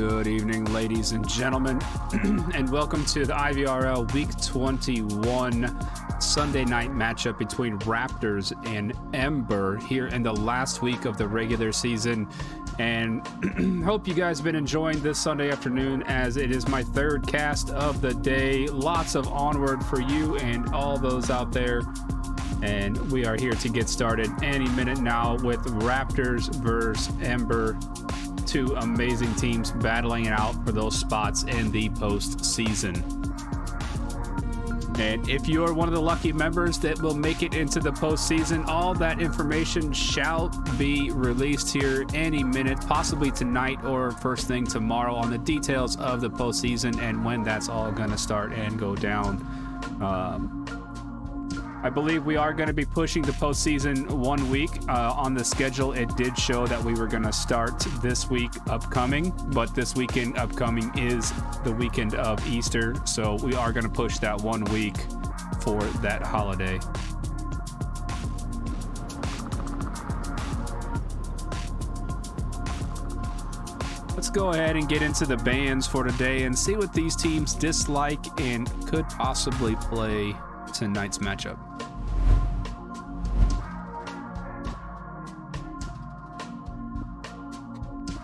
Good evening, ladies and gentlemen, and welcome to the IVRL Week 21 Sunday night matchup between Raptors and Ember here in the last week of the regular season. And hope you guys have been enjoying this Sunday afternoon, as it is my third cast of the day. Lots of onward for you and all those out there. And we are here to get started any minute now with Raptors versus Ember. Two amazing teams battling it out for those spots in the postseason. And if you're one of the lucky members that will make it into the postseason, all that information shall be released here any minute, possibly tonight or first thing tomorrow, on the details of the postseason and when that's all going to start and go down. I believe we are going to be pushing the postseason 1 week. On the schedule, it did show that we were going to start this week upcoming, but this weekend upcoming is the weekend of Easter, so we are going to push that 1 week for that holiday. Let's go ahead and get into the bans for today and see what these teams dislike and could possibly play tonight's matchup.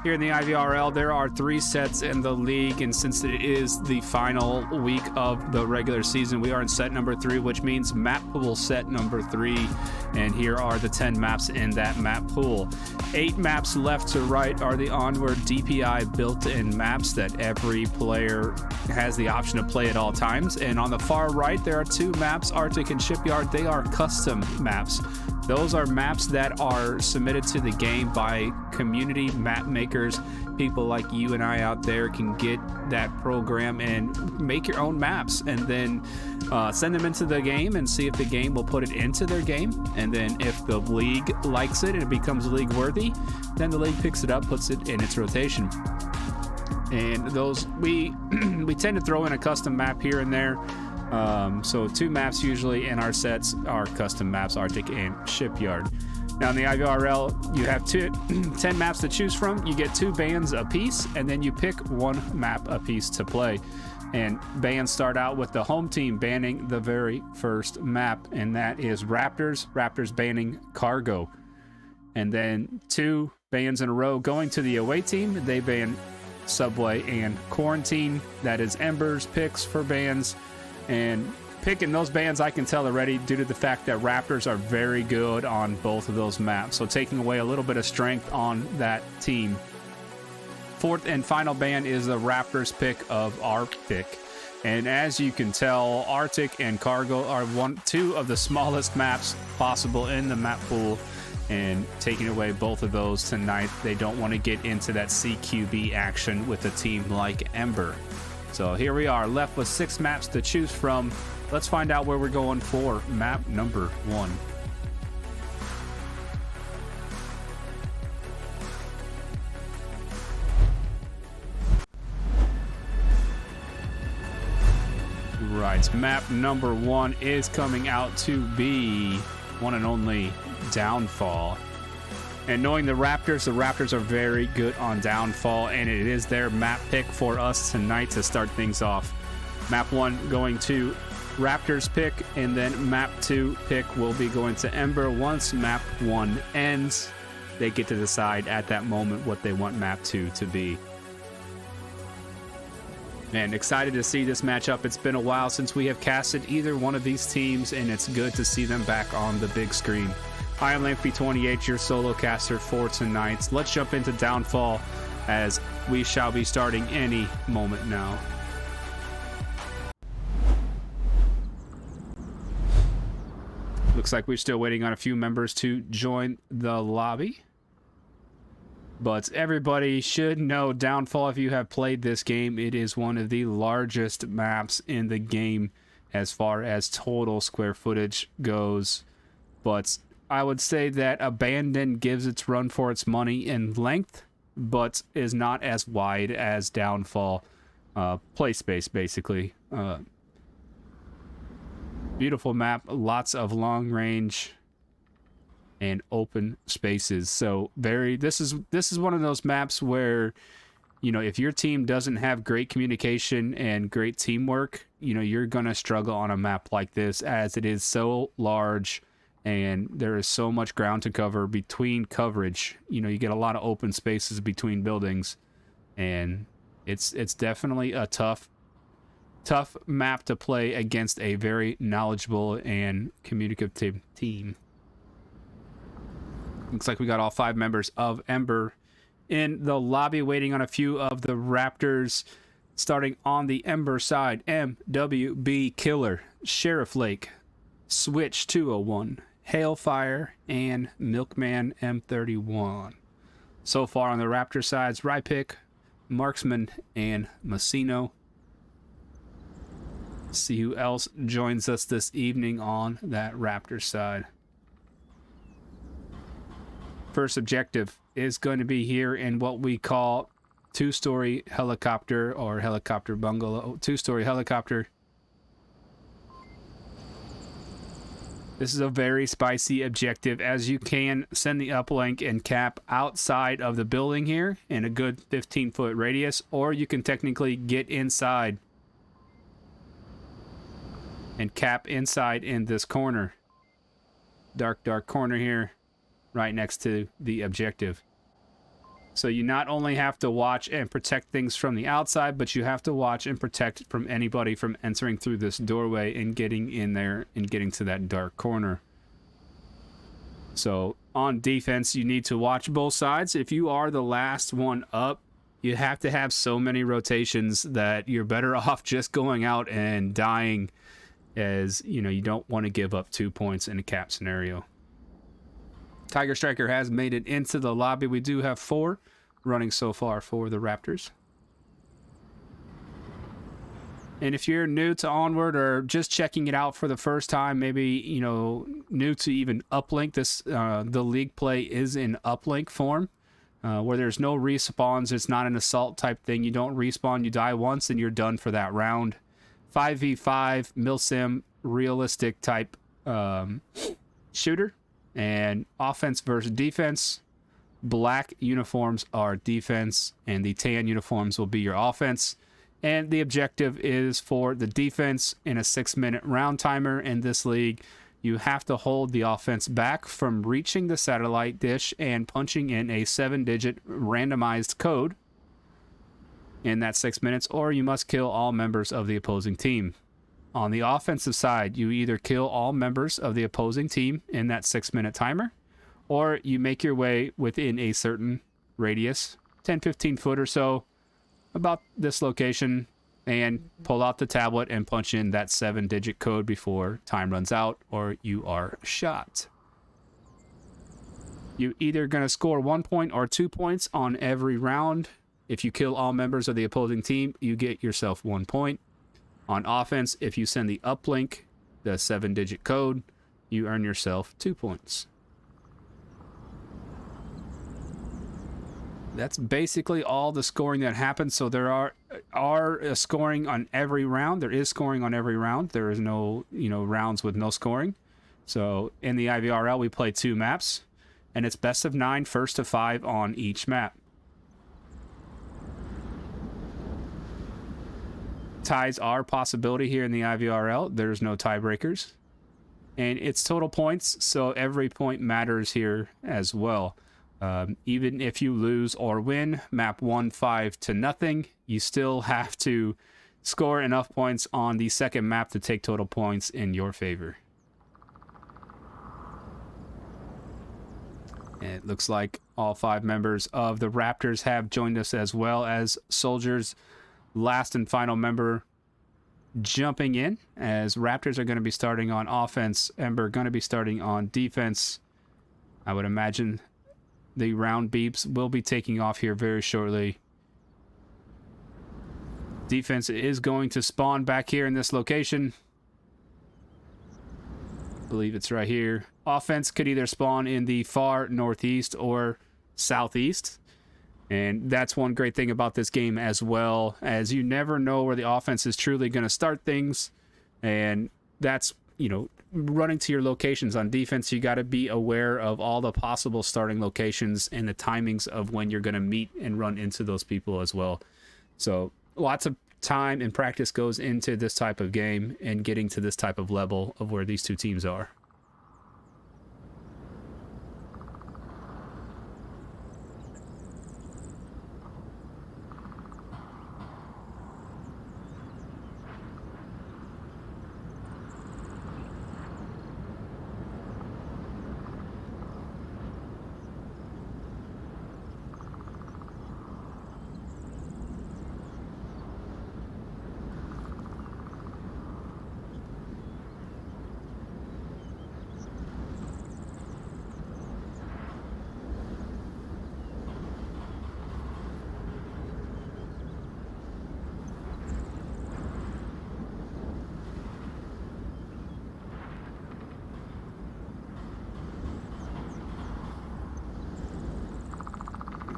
Here in the IVRL, there are 3 sets in the league, and since it is the final week of the regular season, we are in set number 3, which means map pool set number 3, and here are the 10 maps in that map pool. 8 maps left to right are the onward DPI built-in maps that every player has the option to play at all times, and on the far right, there are 2 maps, Arctic and Shipyard. They are custom maps. Those are maps that are submitted to the game by community map makers. People like you and I out there can get that program and make your own maps, and then send them into the game and see if the game will put it into their game. And then if the league likes it and it becomes league worthy, then the league picks it up, puts it in its rotation. And those we tend to throw in a custom map here and there. So 2 maps usually in our sets are custom maps, Arctic and Shipyard. Now in the IVRL, you have 10 maps to choose from. You get 2 bans a piece, and then you pick 1 map a piece to play. And bans start out with the home team banning the very first map, and that is Raptors. Raptors banning Cargo. And then 2 bans in a row going to the away team. They ban Subway and Quarantine. That is Ember's picks for bans. And picking those bans, I can tell already, due to the fact that Raptors are very good on both of those maps. So taking away a little bit of strength on that team. 4th and final ban is the Raptors pick of Arctic. And as you can tell, Arctic and Cargo are 2 of the smallest maps possible in the map pool. And taking away both of those tonight, they don't want to get into that CQB action with a team like Ember. So here we are, left with 6 maps to choose from. Let's find out where we're going for map number 1. Right, map number 1 is coming out to be one and only Downfall. And knowing the Raptors are very good on Downfall, and it is their map pick for us tonight to start things off. Map 1 going to Raptors pick, and then map 2 pick will be going to Ember. Once map 1 ends, they get to decide at that moment what they want map 2 to be. And excited to see this matchup. It's been a while since we have casted either one of these teams, and it's good to see them back on the big screen. I am Lampy28, your solo caster for tonight. Let's jump into Downfall, as we shall be starting any moment now. Looks like we're still waiting on a few members to join the lobby. But everybody should know Downfall. If you have played this game, it is one of the largest maps in the game as far as total square footage goes. But I would say that Abandon gives its run for its money in length, but is not as wide as Downfall. Play space, basically. Beautiful map, lots of long range and open spaces. So this is one of those maps where if your team doesn't have great communication and great teamwork, you're going to struggle on a map like this, as it is so large and there is so much ground to cover between coverage. You get a lot of open spaces between buildings, and it's definitely a tough map to play against a very knowledgeable and communicative team. Looks like we got all 5 members of Ember in the lobby, waiting on a few of the Raptors. Starting on the Ember side, MWB Killer, Sheriff Lake, Switch 201, Hailfire, and Milkman M31. So far on the Raptor sides, Rypick, Marksman, and Massino. See who else joins us this evening on that Raptor side. First objective is going to be here in what we call 2-story helicopter or helicopter bungalow. 2-story helicopter. This is a very spicy objective, as you can send the uplink and cap outside of the building here in a good 15-foot radius, or you can technically get inside and cap inside in this corner. Dark corner here, right next to the objective. So you not only have to watch and protect things from the outside, but you have to watch and protect from anybody from entering through this doorway and getting in there and getting to that dark corner. So on defense, you need to watch both sides. If you are the last one up, you have to have so many rotations that you're better off just going out and dying, as you don't want to give up 2 points in a cap scenario. Tiger Striker has made it into the lobby. We do have 4 running so far for the Raptors. And if you're new to Onward or just checking it out for the first time, maybe, new to even uplink, the league play is in uplink form, where there's no respawns. It's not an assault type thing. You don't respawn, you die once, and you're done for that round. 5v5, milsim, realistic type shooter. And offense versus defense. Black uniforms are defense, and the tan uniforms will be your offense. And the objective is for the defense in a 6-minute round timer. In this league, you have to hold the offense back from reaching the satellite dish and punching in a 7-digit randomized code in that 6 minutes, or you must kill all members of the opposing team. On the offensive side, you either kill all members of the opposing team in that 6-minute timer, or you make your way within a certain radius, 10-15 foot or so, about this location, and pull out the tablet and punch in that 7-digit code before time runs out, or you are shot. You're either going to score 1 point or 2 points on every round. If you kill all members of the opposing team, you get yourself 1 point. On offense, if you send the uplink, the 7-digit code, you earn yourself 2 points. That's basically all the scoring that happens. So there are scoring on every round. There is scoring on every round. There is no, rounds with no scoring. So in the IVRL, we play 2 maps, and it's best of 9, first to 5 on each map. Ties are a possibility here in the IVRL. There's no tiebreakers. And it's total points, so every point matters here as well. Even if you lose or win map 1 5-0, you still have to score enough points on the second map to take total points in your favor. And it looks like all 5 members of the Raptors have joined us, as well as Soldiers. Last and final member jumping in, as Raptors are going to be starting on offense. Ember going to be starting on defense. I would imagine the round beeps will be taking off here very shortly. Defense is going to spawn back here in this location. I believe it's right here. Offense could either spawn in the far northeast or southeast. And that's one great thing about this game, as well, as you never know where the offense is truly going to start things. And that's, running to your locations. On defense, you got to be aware of all the possible starting locations and the timings of when you're going to meet and run into those people as well. So lots of time and practice goes into this type of game and getting to this type of level of where these two teams are.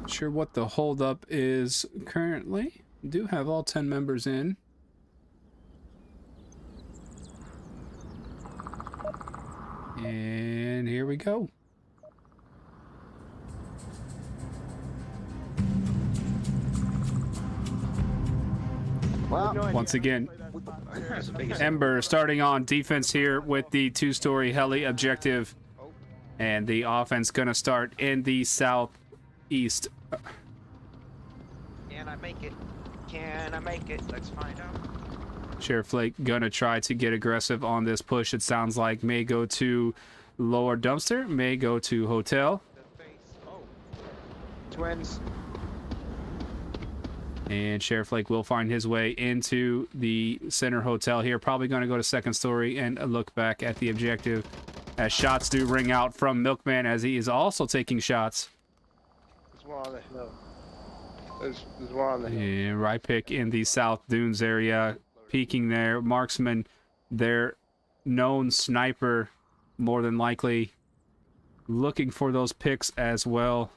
Sure what the holdup is currently. Do have all 10 members in. And here we go. Well, once again, Ember starting on defense here with the two-story heli objective. And the offense gonna start in the southeast. Can I make it? Can I make it? Let's find out. Sheriff Flake gonna try to get aggressive on this push. It sounds like may go to lower dumpster, may go to hotel. Oh. Twins. And Sheriff Flake will find his way into the center hotel here. Probably going to go to second story and look back at the objective as shots do ring out from Milkman as he is also taking shots. there's one on the hill. There's one on the hill. And right pick in the South Dunes area. Peeking there. Marksman, their known sniper, more than likely looking for those picks as well.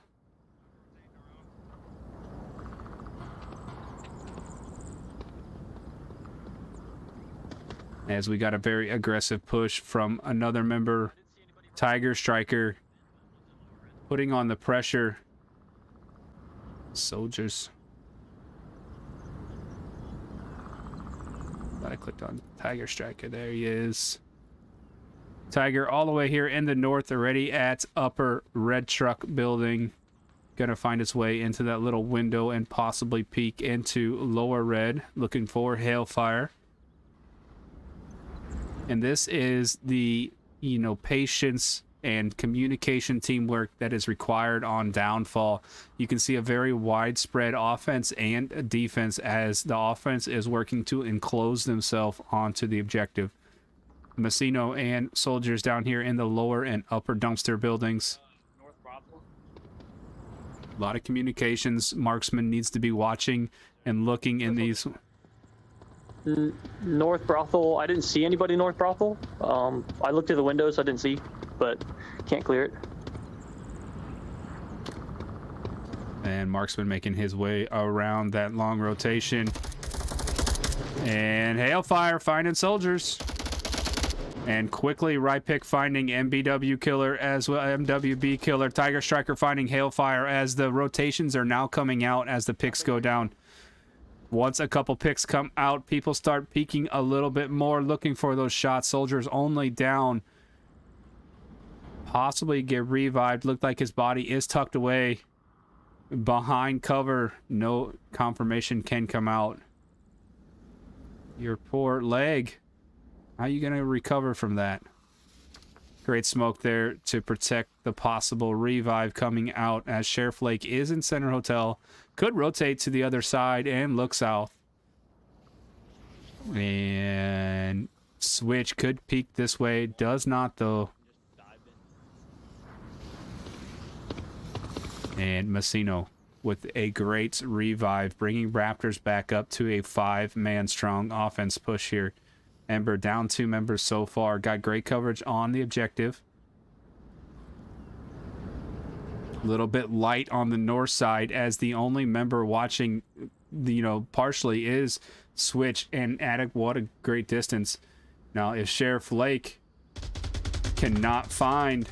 As we got a very aggressive push from another member, Tiger Striker, putting on the pressure. Soldiers. Thought I clicked on Tiger Striker. There he is. Tiger all the way here in the north, already at upper red truck building. Gonna find its way into that little window and possibly peek into lower red, looking for hailfire. And this is the, patience and communication teamwork that is required on downfall. You can see a very widespread offense and defense as the offense is working to enclose themselves onto the objective. Messino and soldiers down here in the lower and upper dumpster buildings. A lot of communications. Marksman needs to be watching and looking in these. North Brothel, I didn't see anybody north Brothel. I looked through the windows, I didn't see, but can't clear it. And Marksman making his way around that long rotation. And hailfire finding soldiers. And quickly right pick finding MBW killer as well, MWB killer. Tiger Striker finding hailfire as the rotations are now coming out as the picks go down. Once a couple picks come out, people start peeking a little bit more, looking for those shots. Soldiers only down. Possibly get revived. Looked like his body is tucked away behind cover. No confirmation can come out. Your poor leg. How are you going to recover from that? Great smoke there to protect the possible revive coming out as Sheriff Lake is in center hotel. Could rotate to the other side and look south. And switch could peek this way. Does not though. And Messino with a great revive, bringing Raptors back up to a 5-man strong offense push here. Ember down 2 members so far. Got great coverage on the objective. A little bit light on the north side as the only member watching, partially is Switch and Attic. What a great distance. Now, if Sheriff Lake Cannot find.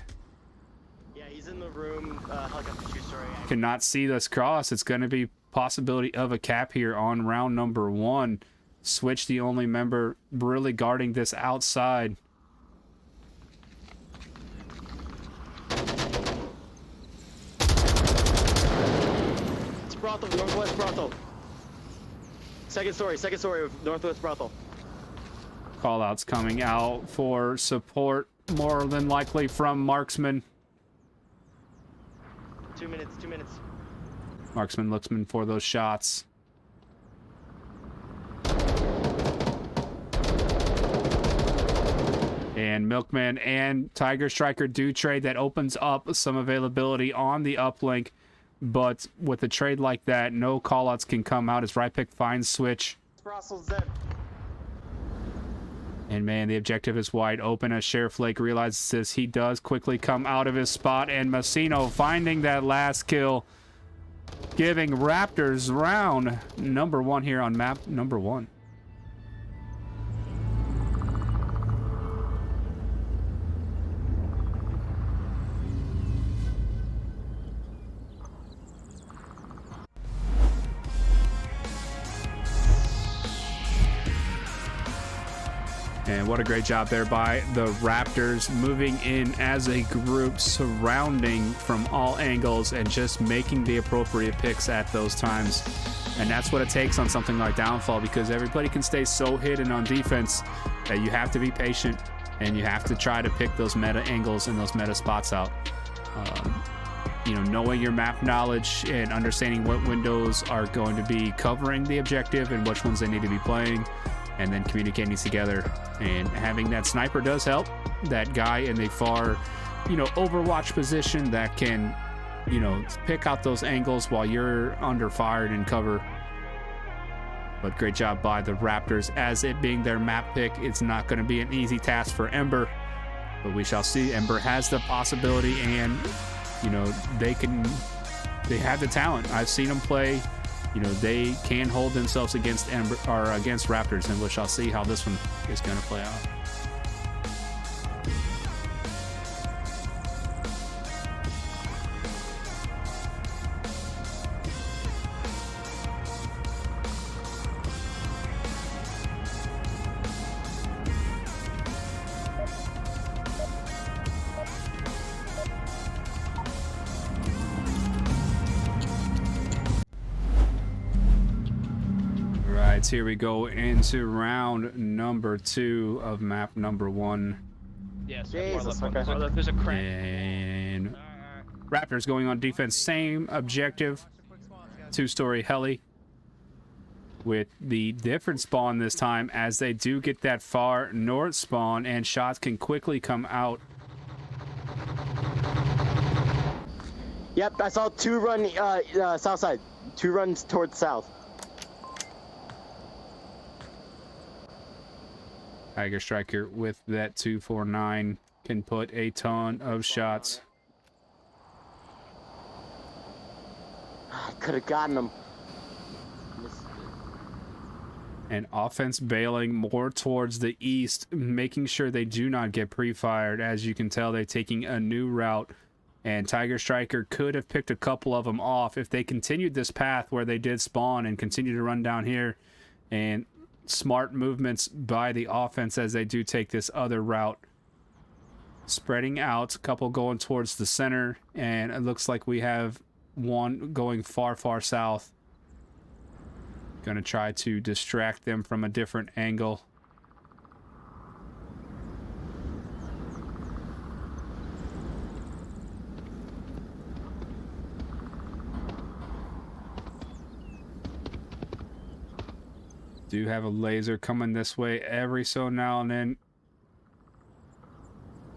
Yeah, he's in the room. Helicopter 2-story. Cannot see this cross. It's going to be possibility of a cap here on round number 1. Switch, the only member really guarding this outside. It's brothel, northwest brothel. Second story of northwest brothel. Callouts coming out for support, more than likely from Marksman. 2 minutes. Marksman looksman for those shots. And Milkman and Tiger Striker do trade. That opens up some availability on the uplink. But with a trade like that, no callouts can come out as right pick finds switch. Brossel's dead. And man, the objective is wide open as Sheriff Lake realizes this. He does quickly come out of his spot, and Messino finding that last kill, giving Raptors round number 1 here on map number 1. And what a great job there by the Raptors, moving in as a group, surrounding from all angles and just making the appropriate picks at those times. And that's what it takes on something like Downfall, because everybody can stay so hidden on defense that you have to be patient and you have to try to pick those meta angles and those meta spots out. Knowing your map knowledge and understanding what windows are going to be covering the objective and which ones they need to be playing, and then communicating together. And having that sniper does help. That guy in the far, overwatch position that can, pick out those angles while you're under fire and in cover. But great job by the Raptors. As it being their map pick, it's not going to be an easy task for Ember. But we shall see. Ember has the possibility, and, they have the talent. I've seen them play. They can hold themselves against Ember or against Raptors, and we shall see how this one is going to play out. Here we go into round number 2 of map number 1. Yes. Jesus, Okay. okay. There's a crank. And Raptors going on defense, same objective. 2-story heli. With the different spawn this time, as they do get that far north spawn, and shots can quickly come out. Yep, I saw 2 run south side. 2 runs towards south. Tiger Striker with that 249 can put a ton of shots. I could have gotten him. And offense bailing more towards the east, making sure they do not get pre-fired. As you can tell, they're taking a new route. And Tiger Striker could have picked a couple of them off if they continued this path where they did spawn and continue to run down here. And smart movements by the offense as they do take this other route. Spreading out, a couple going towards the center, and it looks like we have one going far, far south. Gonna try to distract them from a different angle. Do have a laser coming this way every so now and then,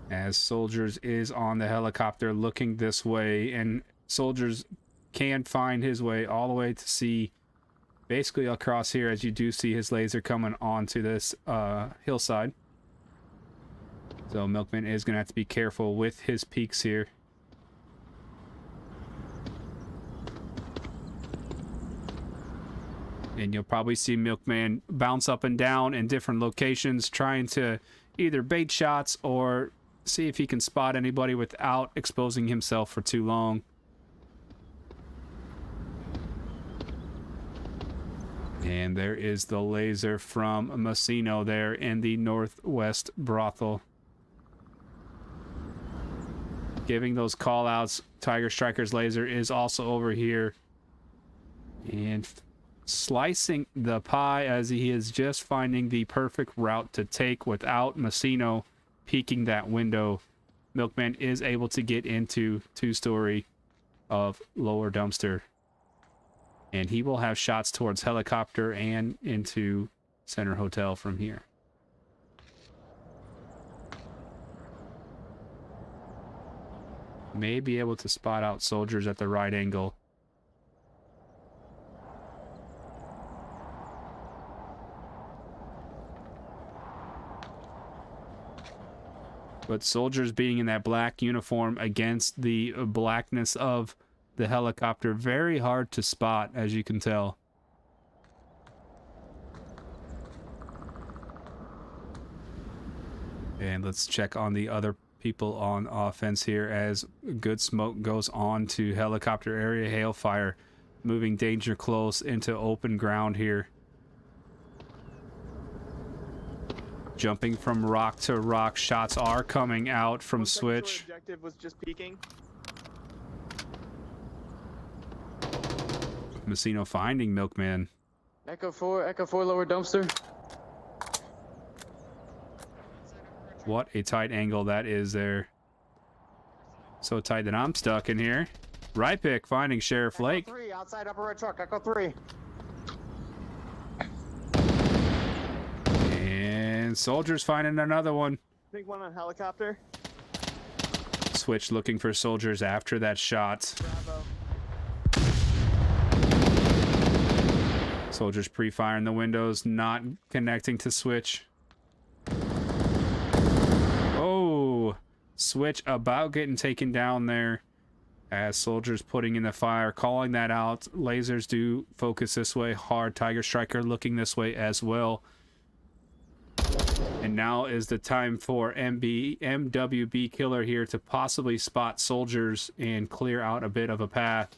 as Soldiers is on the helicopter looking this way, and Soldiers can find his way all the way to see basically across here, as you do see his laser coming onto this hillside. So Milkman is gonna have to be careful with his peaks here. And you'll probably see Milkman bounce up and down in different locations, trying to either bait shots or see if he can spot anybody without exposing himself for too long. And there is the laser from Messino there in the northwest brothel. Giving those call-outs. Tiger Striker's laser is also over here. And slicing the pie as he is just finding the perfect route to take without Messino peeking that window. Milkman is able to get into two-story of lower dumpster. And he will have shots towards helicopter and into Center Hotel from here. May be able to spot out soldiers at the right angle. But soldiers being in that black uniform against the blackness of the helicopter, very hard to spot, as you can tell. And let's check on the other people on offense here as good smoke goes on to helicopter area. Hailfire moving danger close into open ground here. Jumping from rock to rock. Shots are coming out from Switch. Objective was just peeking. Messino finding Milkman. Echo 4 lower dumpster. What a tight angle that is there. So tight that I'm stuck in here. Right pick finding Sheriff Lake. Echo 3 outside upper red truck. Echo 3. And soldiers finding another one. Big one on helicopter. Switch looking for soldiers after that shot. Bravo. Soldiers pre-firing the windows, not connecting to Switch. Oh, Switch about getting taken down there as soldiers putting in the fire, calling that out. Lasers do focus this way hard. Tiger Striker looking this way as well. And now is the time for MWB Killer here to possibly spot soldiers and clear out a bit of a path.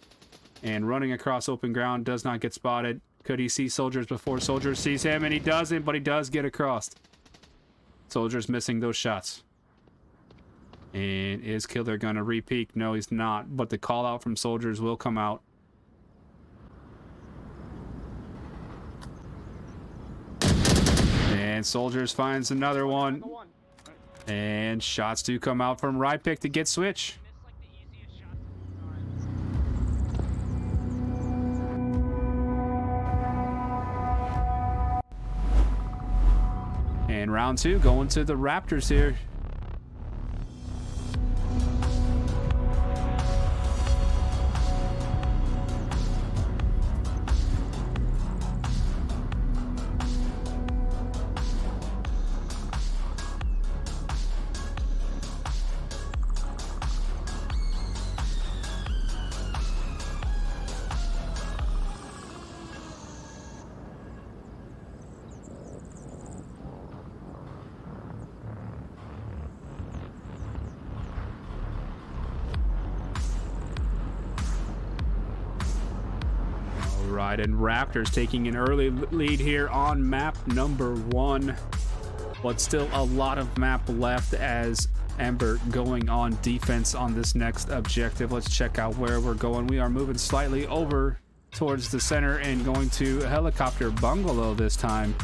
And running across open ground, does not get spotted. Could he see soldiers before soldiers sees him? And he doesn't, but he does get across. Soldiers missing those shots. And is Killer gonna re-peek? No, he's not. But the call out from soldiers will come out. And soldiers finds another one. And shots do come out from right pick to get Switch. And round two going to the Raptors here. And Raptors taking an early lead here on map number 1, but still a lot of map left as Ember going on defense on this next objective. Let's check out where we're going. We are moving slightly over towards the center and going to a helicopter bungalow this time.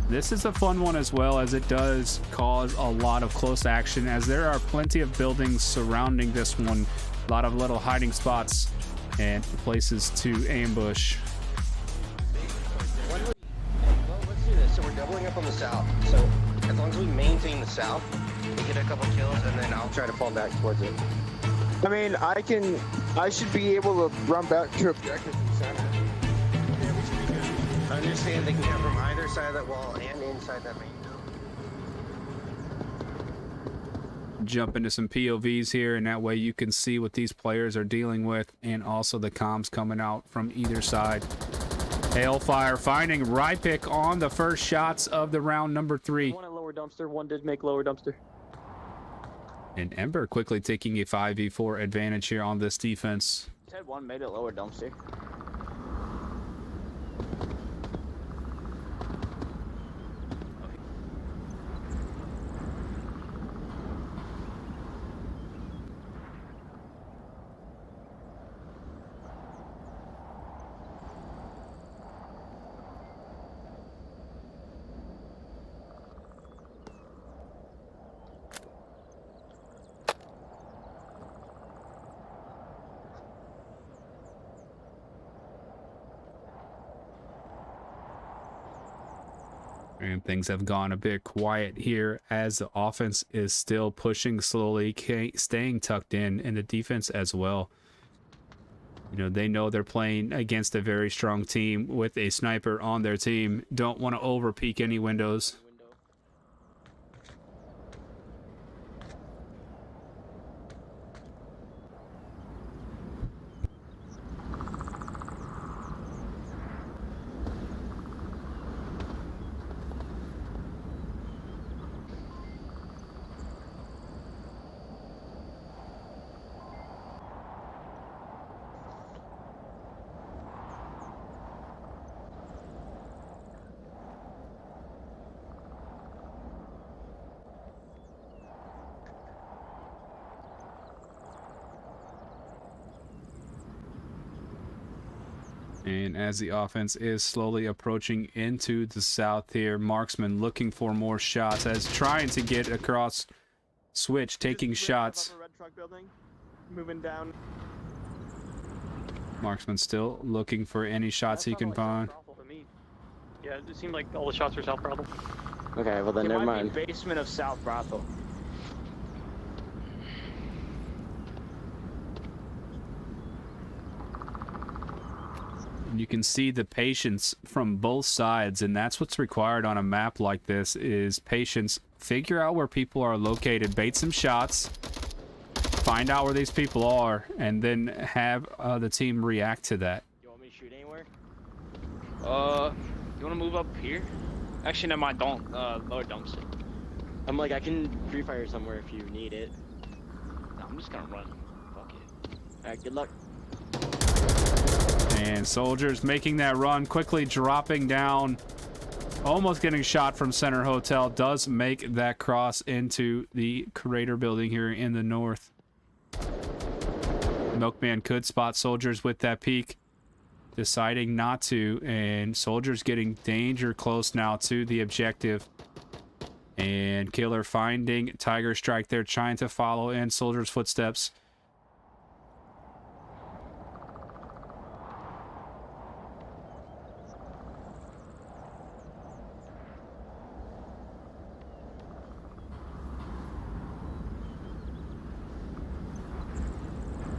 This is a fun one as well, as it does cause a lot of close action, as there are plenty of buildings surrounding this one. A lot of little hiding spots and places to ambush. Well, let's do this. So we're doubling up on the south. So as long as we maintain the south, we get a couple kills, and then I'll try to fall back towards it. I mean, I should be able to run back to objective in center. Yeah, we should be good. I understand they can come from either side of that wall and inside that main building. Jump into some POVs here, and that way you can see what these players are dealing with, and also the comms coming out from either side. Hailfire finding Rypick on the first shots of the round number 3. One at lower dumpster. One did make lower dumpster. And Ember quickly taking a 5v4 advantage here on this defense. Said one made it lower dumpster. And things have gone a bit quiet here as the offense is still pushing slowly, staying tucked in, and the defense as well. You know, they know they're playing against a very strong team with a sniper on their team. Don't want to over peek any windows. And as the offense is slowly approaching into the south here, Marksman looking for more shots as trying to get across switch, taking shots. Red truck building, moving down. Marksman still looking for any shots he can find. Yeah, it seemed like all the shots were South Brothel. Okay, well then never mind. Basement of South Brothel. You can see the patience from both sides, and that's what's required on a map like this is patience. Figure out where people are located, bait some shots, find out where these people are, and then have the team react to that. You want me to shoot anywhere? You want to move up here? Actually, never mind. Don't. Lower dumpster. I'm like, I can free fire somewhere if you need it. No, I'm just gonna run. Fuck it. Alright, good luck. And soldiers making that run, quickly dropping down, almost getting shot from Center Hotel, does make that cross into the Crater building here in the north. Milkman could spot soldiers with that peek, deciding not to, and soldiers getting danger close now to the objective. And Killer finding Tiger Strike there, trying to follow in soldiers' footsteps.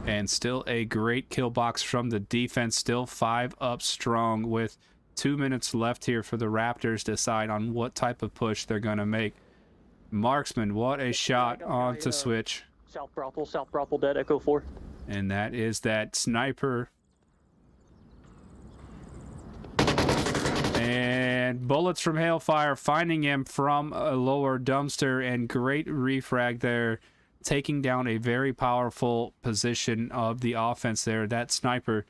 And still a great kill box from the defense, still 5 up strong with 2 minutes left here for the Raptors to decide on what type of push they're going to make. Marksman, what a shot onto switch. South Brothel dead, Echo 4. And that is that sniper. And bullets from Hailfire finding him from a lower dumpster, and great refrag there, taking down a very powerful position of the offense there, that sniper.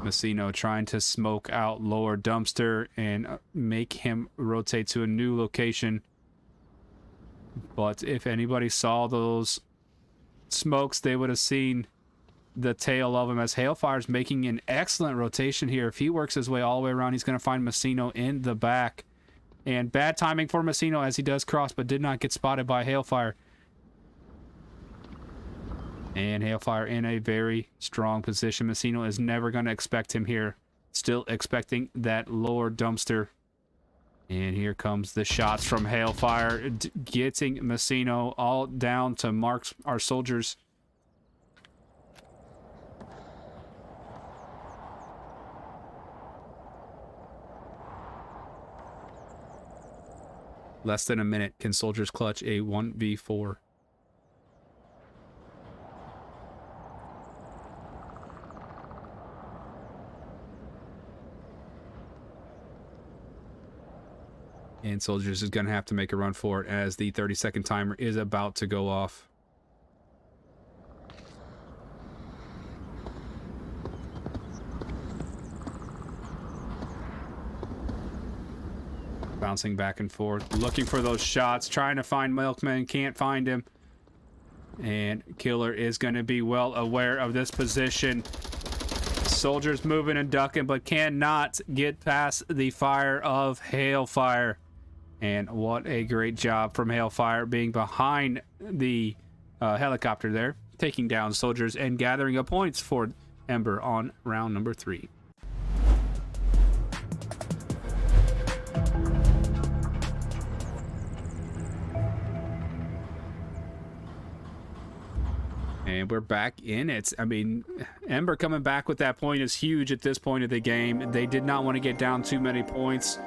Messino trying to smoke out lower dumpster and make him rotate to a new location. But if anybody saw those smokes, they would have seen the tail of him, as Hailfire's making an excellent rotation here. If he works his way all the way around, he's going to find Messino in the back. And bad timing for Messino as he does cross, but did not get spotted by Hailfire. And Hailfire in a very strong position. Messino is never going to expect him here. Still expecting that lower dumpster. And here comes the shots from Hailfire, getting Messino all down to marks our soldiers. Less than a minute. Can soldiers clutch a 1v4? And Soldiers is going to have to make a run for it as the 30-second timer is about to go off. Bouncing back and forth, looking for those shots, trying to find Milkman, can't find him. And Killer is going to be well aware of this position. Soldiers moving and ducking, but cannot get past the fire of Hailfire. And what a great job from Hailfire being behind the helicopter there, taking down Soldiers and gathering up points for Ember on round number 3. And we're back in it. I mean, Ember coming back with that point is huge at this point of the game. They did not want to get down too many points.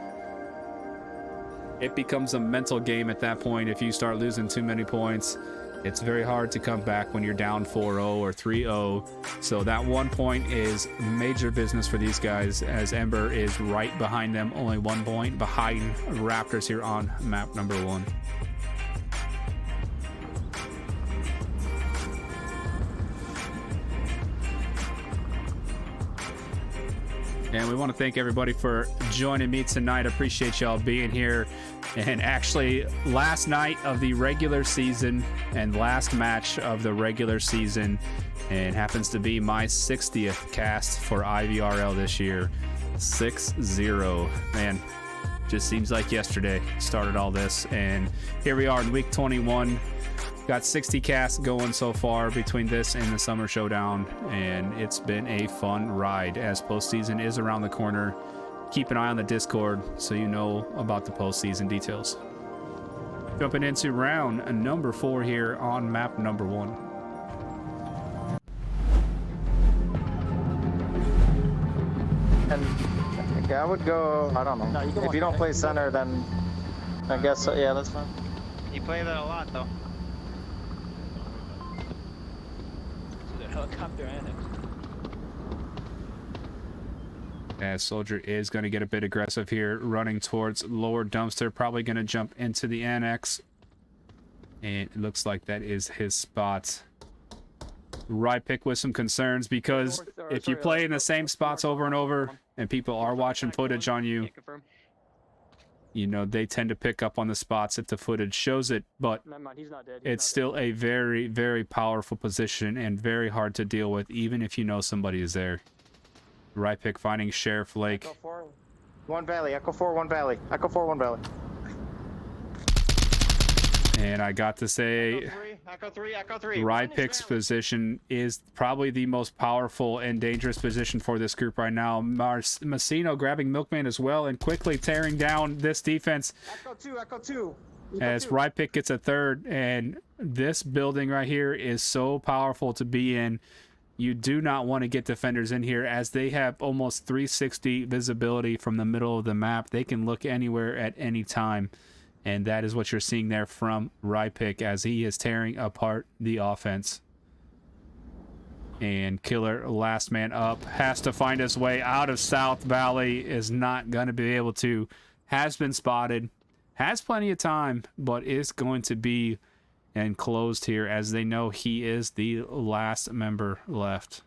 It becomes a mental game at that point. If you start losing too many points, it's very hard to come back when you're down 4-0 or 3-0. So that 1 point is major business for these guys, as Ember is right behind them, only 1 point behind Raptors here on map number 1. And we want to thank everybody for joining me tonight. Appreciate y'all being here. And actually, last night of the regular season and last match of the regular season, and happens to be my 60th cast for IVRL this year. 6-0. Man, just seems like yesterday started all this. And here we are in week 21. Got 60 casts going so far between this and the Summer Showdown, and it's been a fun ride as postseason is around the corner. Keep an eye on the Discord so you know about the postseason details. Jumping into round number 4 here on map number 1. And I would go, I don't know. No, you can If you don't play center, then I guess, yeah, that's fine. You play that a lot, though. Helicopter annex. As Soldier is going to get a bit aggressive here, running towards lower dumpster, probably going to jump into the annex. And it looks like that is his spot. Right pick with some concerns, because if you play in the same spots over and over and people are watching footage on you, you know, they tend to pick up on the spots if the footage shows it, but Never mind, he's not dead. it's still a very, very powerful position and very hard to deal with, even if you know somebody is there. Right pick finding Sheriff Lake. Echo 4, 1 Valley. Echo 4, 1 Valley. Echo 4, 1 Valley. And I got to say, Echo 3, Echo 3. Right pick's position is probably the most powerful and dangerous position for this group right now. Massino grabbing Milkman as well and quickly tearing down this defense. Echo 2, Echo 2. As Right pick gets a third, and this building right here is so powerful to be in. You do not want to get defenders in here, as they have almost 360 visibility from the middle of the map. They can look anywhere at any time. And that is what you're seeing there from Rypick, as he is tearing apart the offense. And Killer, last man up, has to find his way out of South Valley. Is not going to be able to. Has been spotted. Has plenty of time, but is going to be enclosed here, as they know he is the last member left.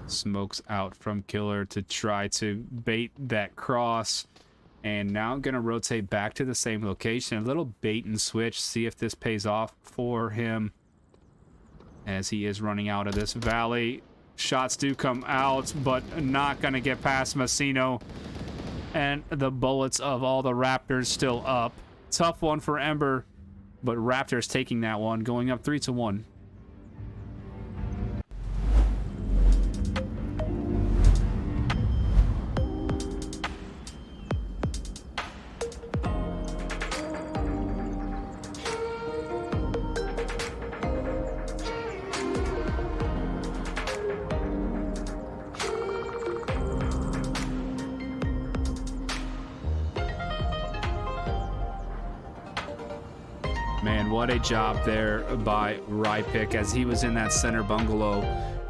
Smokes out from Killer to try to bait that cross, and now I'm gonna rotate back to the same location, a little bait and switch, see if this pays off for him, as he is running out of this valley. Shots do come out, but not gonna get past Massino, and the bullets of all the Raptors still up. Tough one for Ember, but Raptors taking that one, going up 3-1. Man, what a job there by Rypick as he was in that center bungalow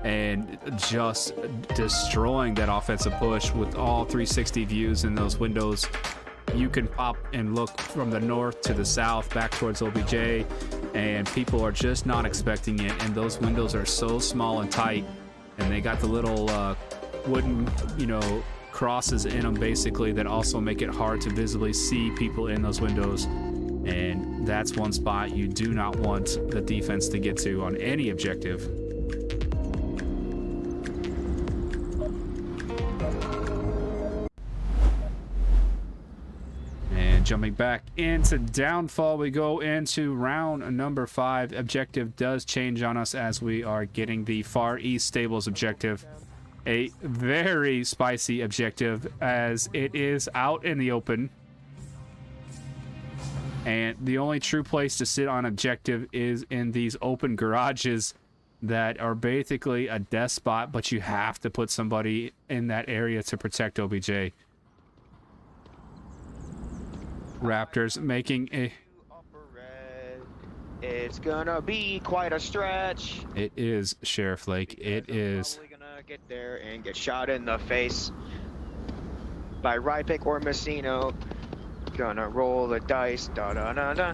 and just destroying that offensive push with all 360 views in those windows. You can pop and look from the north to the south back towards OBJ, and people are just not expecting it. And those windows are so small and tight, and they got the little wooden, crosses in them basically that also make it hard to visibly see people in those windows. And that's one spot you do not want the defense to get to on any objective. And jumping back into Downfall, we go into round number 5. Objective does change on us as we are getting the Far East Stables objective. A very spicy objective as it is out in the open. And the only true place to sit on objective is in these open garages that are basically a death spot, but you have to put somebody in that area to protect OBJ. Raptors making a... It's gonna be quite a stretch. It is, Sheriff Lake. It is. Probably gonna get there and get shot in the face by Rypick or Messino. Gonna roll the dice. Da da da da.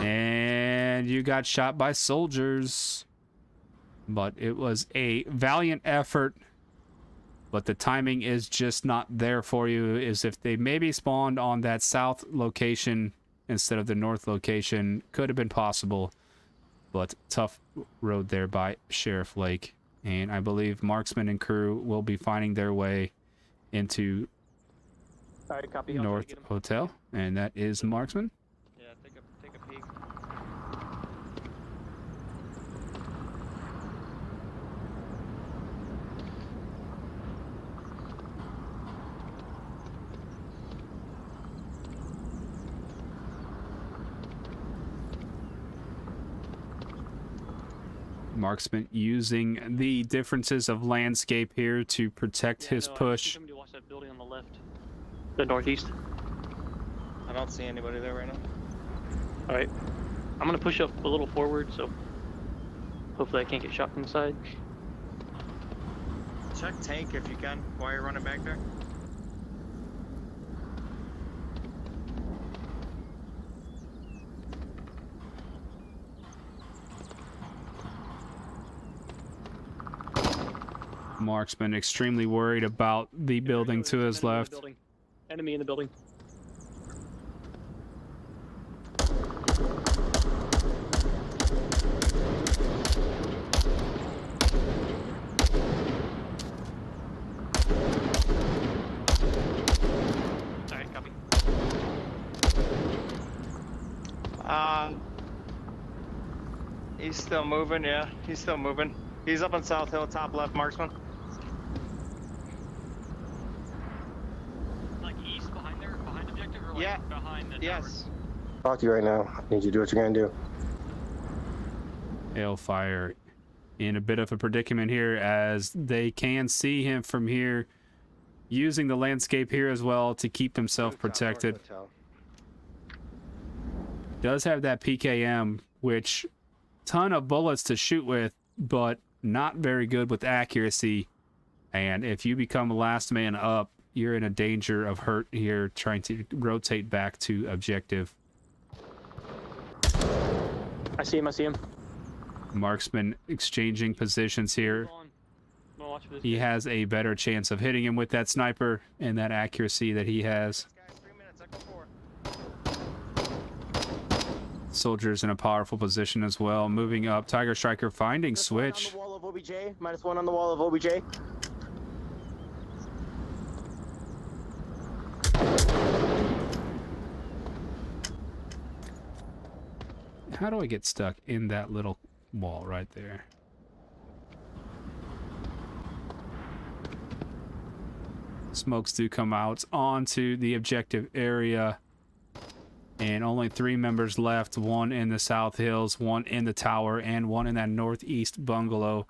And you got shot by soldiers. But it was a valiant effort. But the timing is just not there for you. Is if they maybe spawned on that south location instead of the north location, could have been possible. But tough road there by Sheriff Lake. And I believe Marksman and crew will be finding their way into All right, copy. North Hotel. And that is Marksman. Yeah, take a peek. Marksman using the differences of landscape here to protect his push. Somebody watch that building on the left, the northeast. I don't see anybody there right now. All right, I'm gonna push up a little forward, so hopefully I can't get shot from the side. Check tank if you can while you're running back there. Marksman extremely worried about the building to his left. Enemy in the building. Alright, copy. He's still moving, yeah. He's still moving. He's up on South Hill, top left, Marksman. Like east behind there, behind objective, or like Yeah. behind the Yes. Talk to you right now. I need you to do what you're gonna do. Hailfire in a bit of a predicament here as they can see him from here, using the landscape here as well to keep himself protected. Does have that PKM, which ton of bullets to shoot with, but not very good with accuracy. And if you become last man up, you're in a danger of hurt here trying to rotate back to objective. I see him. I see him. Marksman exchanging positions here. He has a better chance of hitting him with that sniper and that accuracy that he has. Guys, 3 minutes, Echo 4. Soldiers in a powerful position as well. Moving up. Tiger Striker finding -1 switch. on the wall of OBJ. -1 on the wall of OBJ. How do I get stuck in that little wall right there? Smokes do come out onto the objective area. And only 3 members left. 1 in the South Hills, 1 in the tower, and 1 in that northeast bungalow.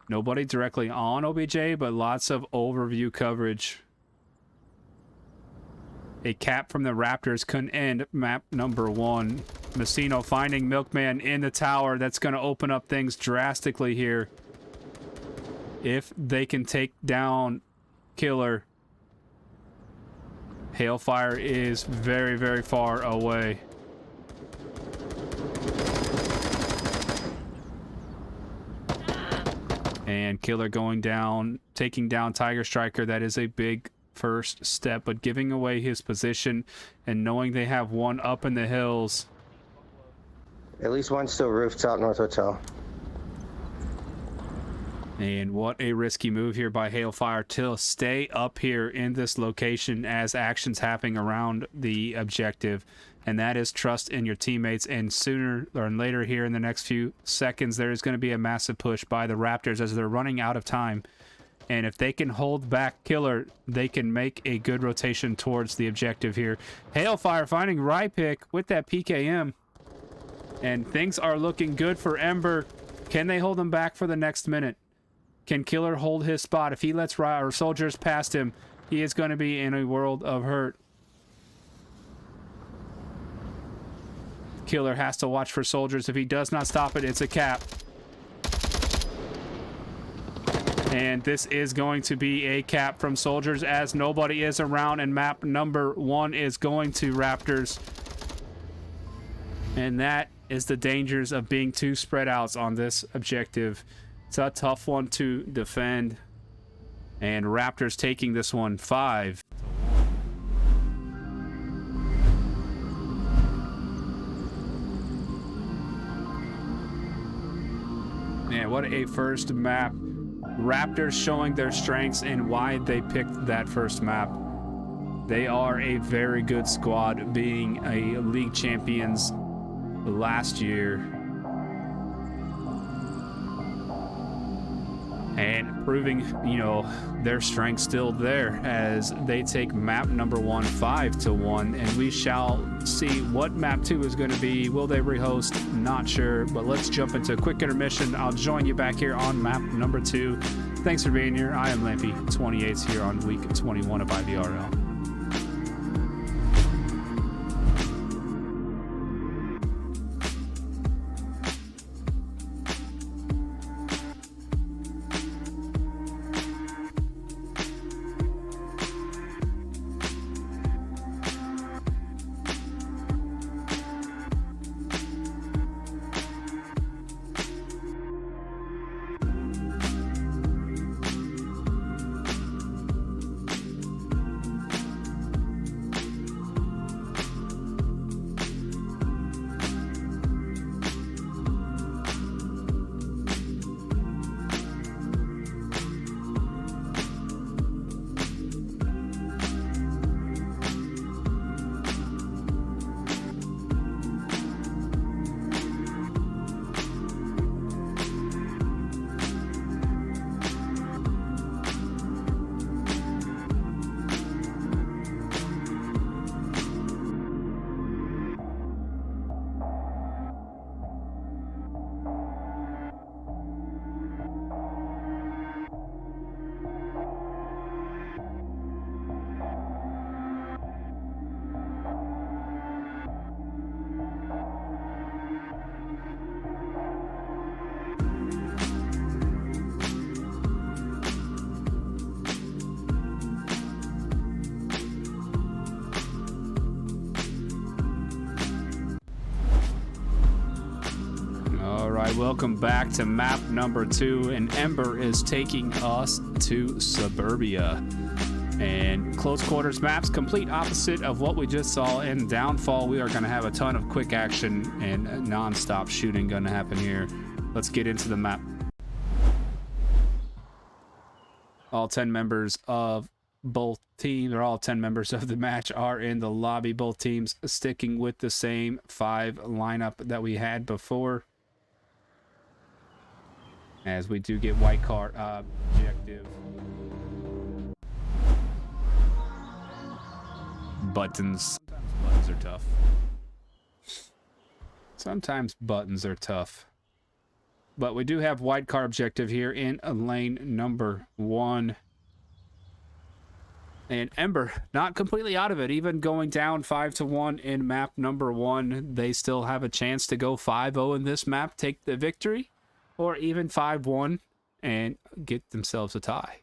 Nobody directly on OBJ, but lots of overview coverage. A cap from the Raptors couldn't end map number 1. Messino finding Milkman in the tower. That's going to open up things drastically here. If they can take down Killer. Hailfire is very, very far away. And Killer going down, taking down Tiger Striker. That is a big first step, but giving away his position and knowing they have one up in the hills. At least one's still rooftop North Hotel. And what a risky move here by Hailfire to stay up here in this location as action's happening around the objective. And that is trust in your teammates. And sooner or later here in the next few seconds, there is going to be a massive push by the Raptors as they're running out of time. And if they can hold back Killer, they can make a good rotation towards the objective here. Hailfire finding Rypick with that PKM. And things are looking good for Ember. Can they hold him back for the next minute? Can Killer hold his spot? If he lets soldiers past him, he is going to be in a world of hurt. Killer has to watch for soldiers. If he does not stop it, it's a cap. And this is going to be a cap from soldiers as nobody is around, and map number 1 is going to Raptors. And that is the dangers of being too spread out on this objective. It's a tough one to defend. And Raptors taking this one 5-1. Man, what a first map. Raptors showing their strengths and why they picked that first map. They are a very good squad, being a league champions last year. And proving, you know, their strength still there as they take map number 1 5-1, and we shall see what map 2 is going to be. Will they rehost? Not sure, but let's jump into a quick intermission. I'll join you back here on map number 2. Thanks for being here. I am Lampy, 28s here on week 21 of IVRL. Welcome back to map number 2, and Ember is taking us to Suburbia. And close quarters maps, complete opposite of what we just saw in Downfall. We are going to have a ton of quick action and non-stop shooting going to happen here. Let's get into the map. All 10 members of both teams, or all 10 members of the match, are in the lobby. Both teams sticking with the same 5 lineup that we had before. As we do get white card objective. Buttons. Sometimes buttons are tough. Sometimes buttons are tough. But we do have white card objective here in lane number 1. And Ember not completely out of it, even going down 5-1 in map number 1. They still have a chance to go 5-0 in this map, take the victory, or even 5-1 and get themselves a tie.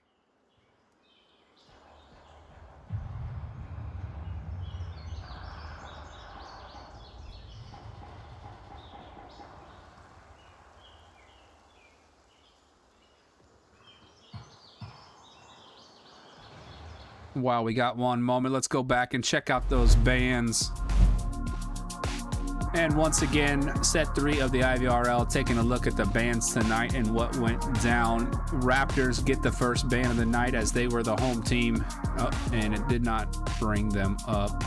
Wow, we got one moment. Let's go back and check out those bans. And once again, set 3 of the IVRL, taking a look at the bans tonight and what went down. Raptors get the first ban of the night as they were the home team. Oh, and it did not bring them up.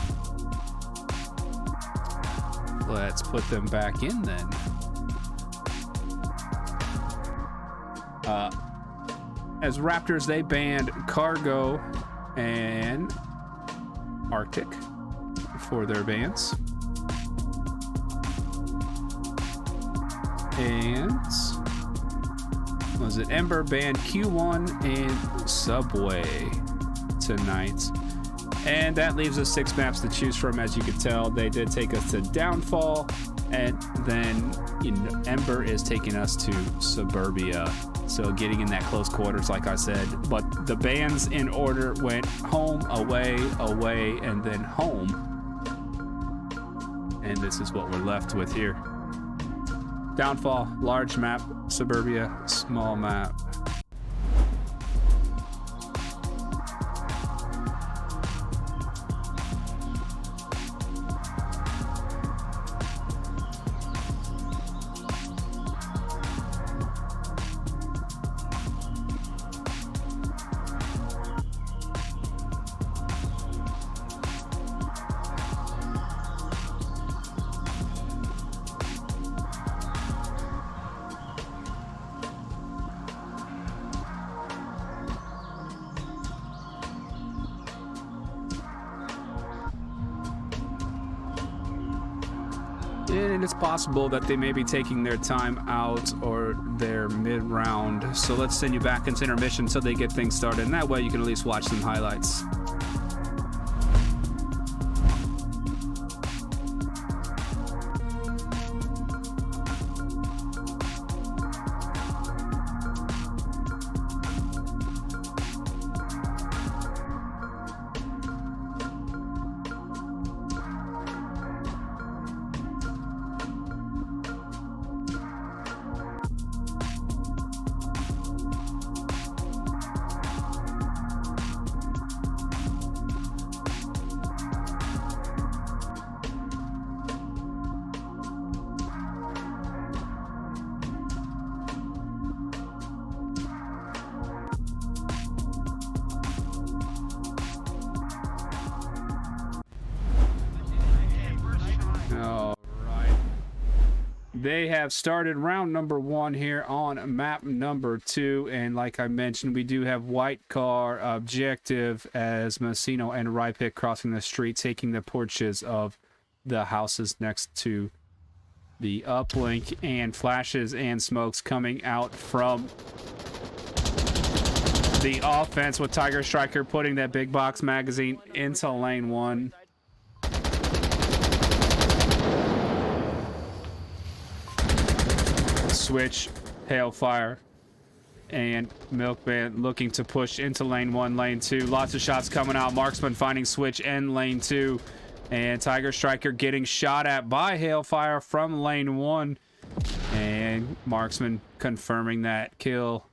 Let's put them back in then. As Raptors, they banned Cargo and Arctic for their bans. And was it Ember banned Q1 and Subway tonight. And that leaves us 6 maps to choose from. As you can tell, they did take us to Downfall, and then Ember is taking us to Suburbia. So getting in that close quarters, like I said. But the bans in order went home, away, away, and then home. And this is what we're left with here. Downfall, large map. Suburbia, small map. And it's possible that they may be taking their time out or their mid-round. So let's send you back into intermission until they get things started. And that way you can at least watch some highlights. They have started round number 1 here on map number 2, and like I mentioned, we do have white car objective as Messino and Rypick crossing the street, taking the porches of the houses next to the uplink, and flashes and smokes coming out from the offense with Tiger Striker putting that big box magazine into lane 1. Switch, Hailfire, and Milkman looking to push into lane 1, lane 2. Lots of shots coming out. Marksman finding Switch in lane 2. And Tiger Striker getting shot at by Hailfire from lane 1. And Marksman confirming that kill.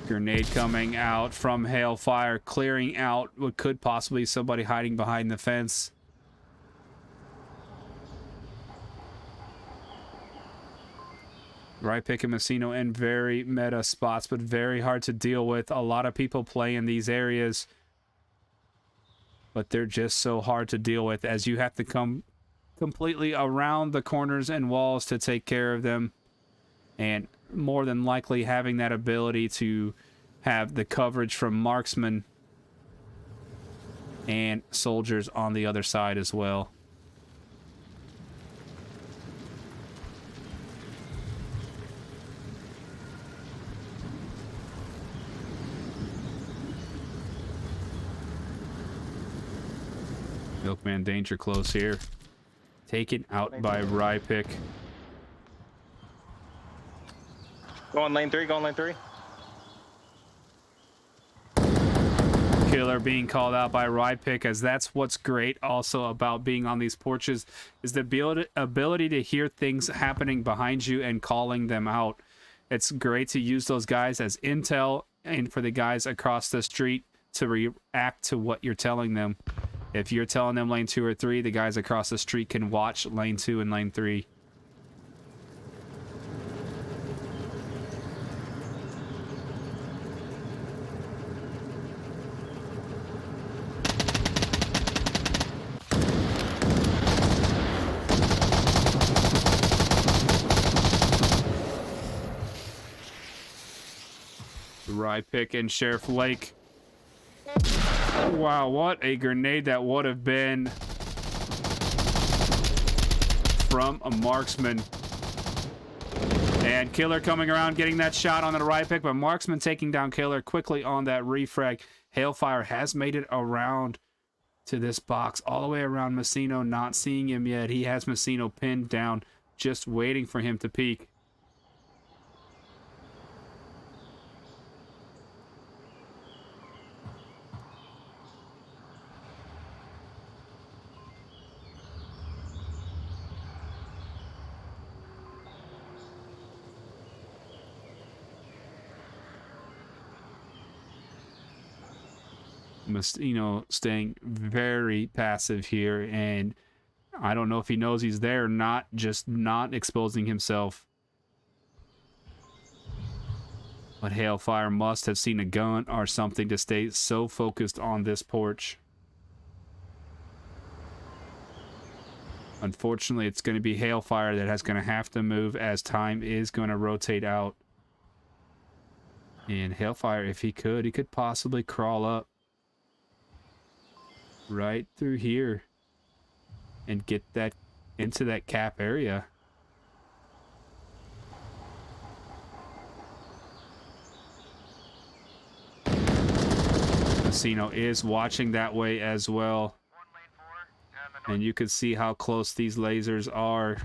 Grenade coming out from Hailfire, clearing out what could possibly be somebody hiding behind the fence. Rypick and Messino in very meta spots, but very hard to deal with. A lot of people play in these areas, but they're just so hard to deal with as you have to come completely around the corners and walls to take care of them. And more than likely having that ability to have the coverage from marksmen and soldiers on the other side as well. Milkman danger close here. Taken out by Rypick. Go on lane 3, go on lane 3. Killer being called out by Rypick, as that's what's great also about being on these porches, is the ability to hear things happening behind you and calling them out. It's great to use those guys as intel and for the guys across the street to react to what you're telling them. If you're telling them lane 2 or 3, the guys across the street can watch lane 2 and lane 3. Rypick and Sheriff Lake. Wow, what a grenade that would have been from a marksman. And Killer coming around, getting that shot on the Rypick, but marksman taking down Killer quickly on that refrag. Hailfire has made it around to this box, all the way around Messino, not seeing him yet. He has Messino pinned down, just waiting for him to peek. Messino staying very passive here, and I don't know if he knows he's there or not, just not exposing himself. But Hailfire must have seen a gun or something to stay so focused on this porch. Unfortunately, it's going to be Hailfire that has going to have to move, as time is going to rotate out. And Hailfire, if he could possibly crawl up right through here and get that into that cap area. Messino is watching that way as well, and you can see how close these lasers are.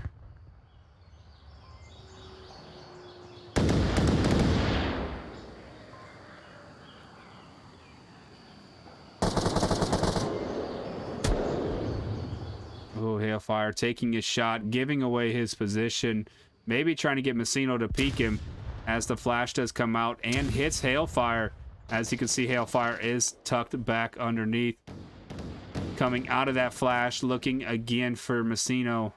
Oh, Hailfire taking his shot, giving away his position, maybe trying to get Messino to peek him as the flash does come out and hits Hailfire. As you can see, Hailfire is tucked back underneath. Coming out of that flash, looking again for Messino.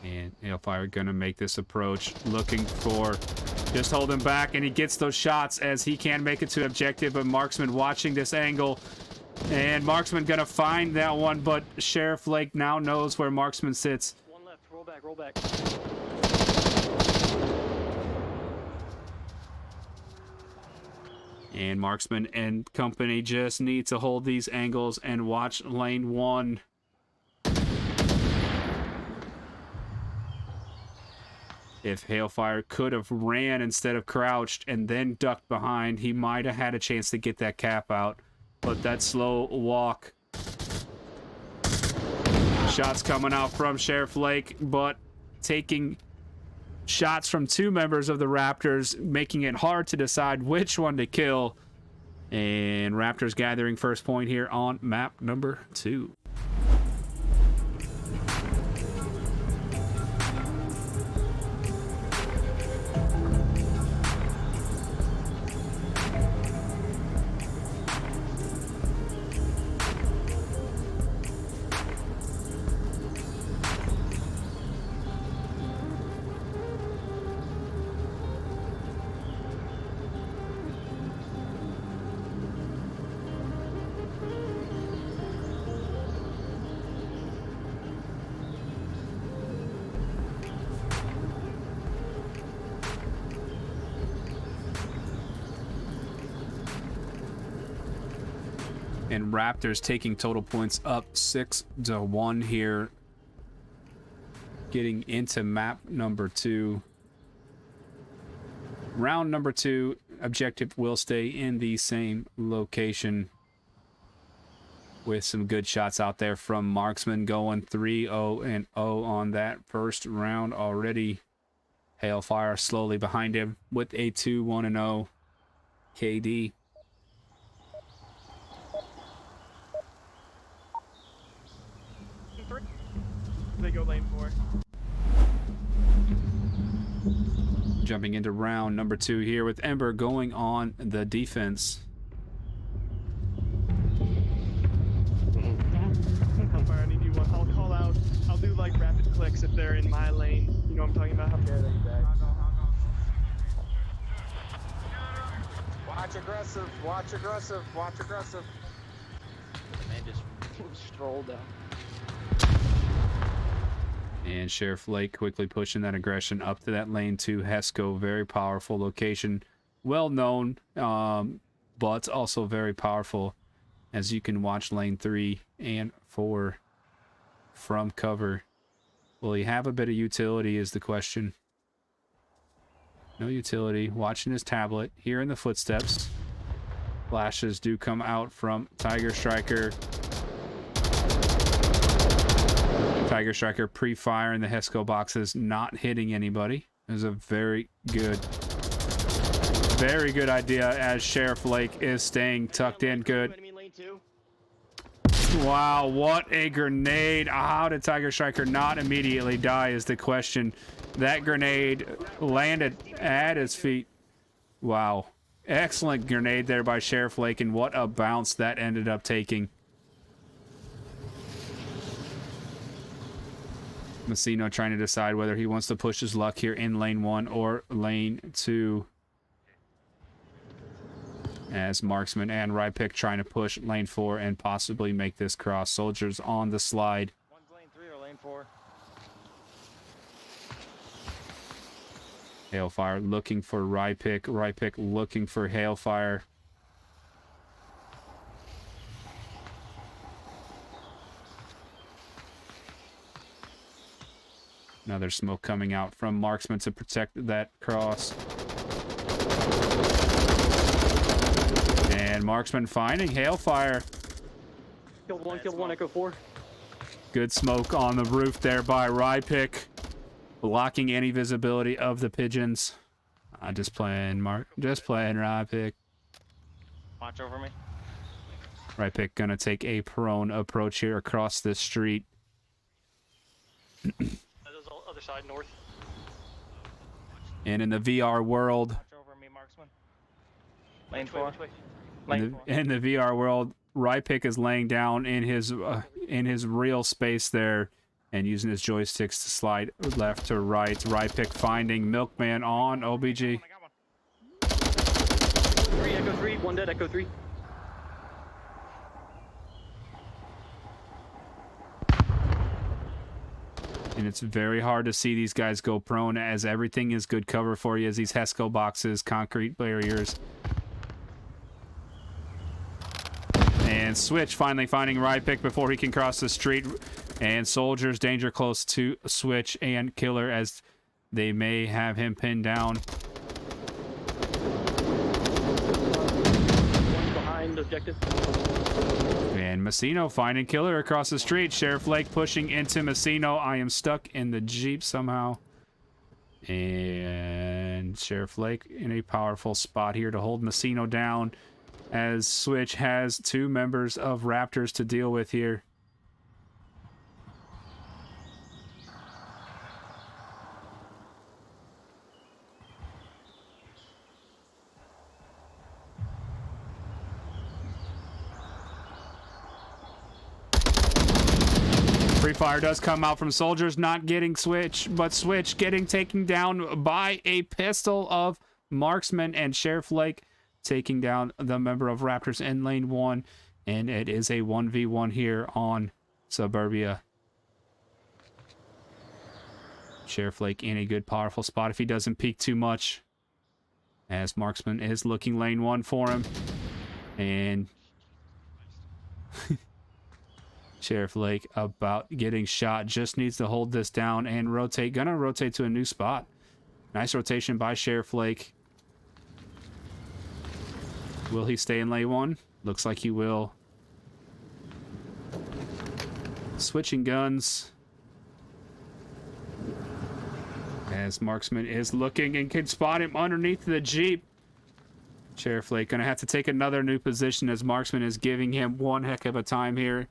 And Hailfire gonna make this approach, looking for, just hold him back, and he gets those shots as he can make it to objective, but Marksman watching this angle, and Marksman gonna find that one, but Sheriff Lake now knows where Marksman sits. One left, roll back, roll back. And Marksman and company just need to hold these angles and watch lane 1. If Hailfire could have ran instead of crouched and then ducked behind, he might have had a chance to get that cap out. But that slow walk. Shots coming out from Sheriff Lake, but taking shots from 2 members of the Raptors, making it hard to decide which one to kill. And Raptors gathering first point here on map number 2. And Raptors taking total points up 6-1 here. getting into map number 2. Round number 2, objective will stay in the same location with some good shots out there from Marksman, going 3-0-0 on that first round already. Hailfire slowly behind him with a 2-1-0 KD. They go lane 4. Jumping into round number 2 here with Ember going on the defense. Hellfire, I need you one. I'll call out. I'll do like rapid clicks if they're in my lane. You know what I'm talking about? Okay, there you go. Watch aggressive, watch aggressive, watch aggressive. Man just strolled down. And Sheriff Lake quickly pushing that aggression up to that lane 2. Hesco, very powerful location. Well known, but also very powerful, as you can watch lane 3 and 4 from cover. Will he have a bit of utility is the question. No utility. Watching his tablet. Hearing the footsteps. Flashes do come out from Tiger Striker. Tiger Striker pre-firing the Hesco boxes, not hitting anybody. It was a very good idea, as Sheriff Lake is staying tucked in good. Wow, what a grenade. How did Tiger Striker not immediately die is the question. That grenade landed at his feet. Wow. Excellent grenade there by Sheriff Lake, and what a bounce that ended up taking. Messino trying to decide whether he wants to push his luck here in lane 1 or lane 2. As Marksman and Rypick trying to push lane 4 and possibly make this cross. Soldiers on the slide. One's lane 3 or lane 4. Hailfire looking for Rypick. Rypick looking for Hailfire. Another smoke coming out from Marksman to protect that cross. And Marksman finding Hailfire. Killed one, Echo 4. Good smoke on the roof there by Rypick, blocking any visibility of the pigeons. Just playing Rypick. Watch over me. Rypick gonna take a prone approach here across this street. Other side, north. And in the VR world, Watch over me, Marksman. Lane 4. Which way? Lane 4. in the VR world, Rypick is laying down in his real space there and using his joysticks to slide left to right. Rypick finding Milkman on OBG. 3, Echo 3, one dead, Echo 3. And it's very hard to see these guys go prone, as everything is good cover for you, as these Hesco boxes, concrete barriers. And Switch finally finding Rypick before he can cross the street. And Soldiers danger close to Switch and Killer, as they may have him pinned down. One behind objective. And Messino finding Killer across the street. Sheriff Lake pushing into Messino. I am stuck in the Jeep somehow. And Sheriff Lake in a powerful spot here to hold Messino down, as Switch has 2 members of Raptors to deal with here. Free fire does come out from Soldiers, not getting Switch, but Switch getting taken down by a pistol of Marksman, and Sheriff Lake taking down the member of Raptors in lane 1, and it is a 1v1 here on Suburbia. Sheriff Lake in a good, powerful spot if he doesn't peek too much, as Marksman is looking lane 1 for him, and Sheriff Lake about getting shot. Just needs to hold this down and rotate. Gonna rotate to a new spot. Nice rotation by Sheriff Lake. Will he stay in lane 1? Looks like he will. Switching guns. As Marksman is looking and can spot him underneath the Jeep. Sheriff Lake gonna have to take another new position as Marksman is giving him one heck of a time here.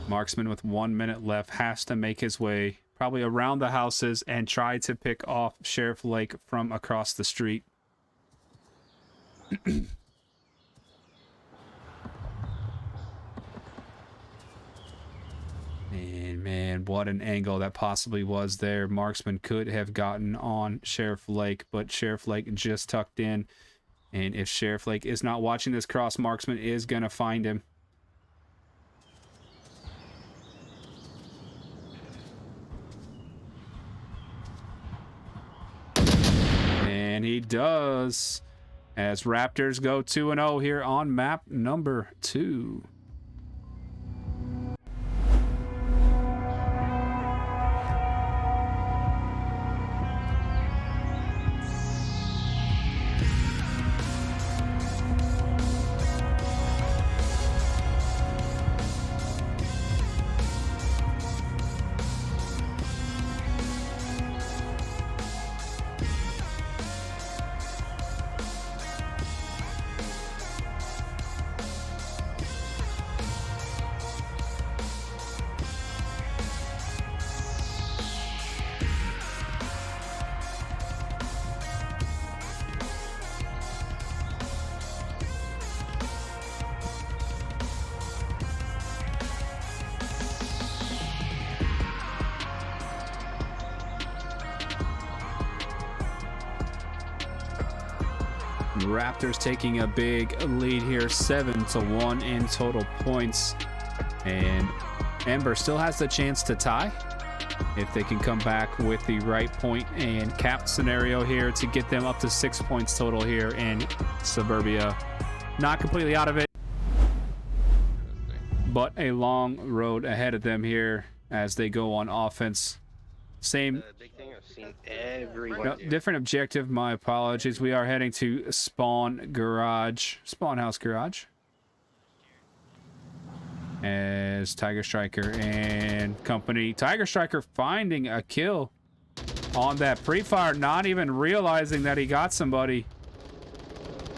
Marksman with 1 minute left has to make his way probably around the houses and try to pick off Sheriff Lake from across the street. And man, what an angle that possibly was there. Marksman could have gotten on Sheriff Lake, but Sheriff Lake just tucked in. And if Sheriff Lake is not watching this cross, Marksman is going to find him. And he does, as Raptors go 2-0 here on map number 2. Raptors taking a big lead here, 7-1 in total points. And Ember still has the chance to tie if they can come back with the right point and cap scenario here to get them up to 6 points total here in Suburbia. Not completely out of it, but a long road ahead of them here as they go on offense. Same Big thing I've seen everyone no, do. different objective. My apologies. We are heading to Spawn House Garage. As Tiger Striker and company. Tiger Striker finding a kill on that pre-fire, not even realizing that he got somebody.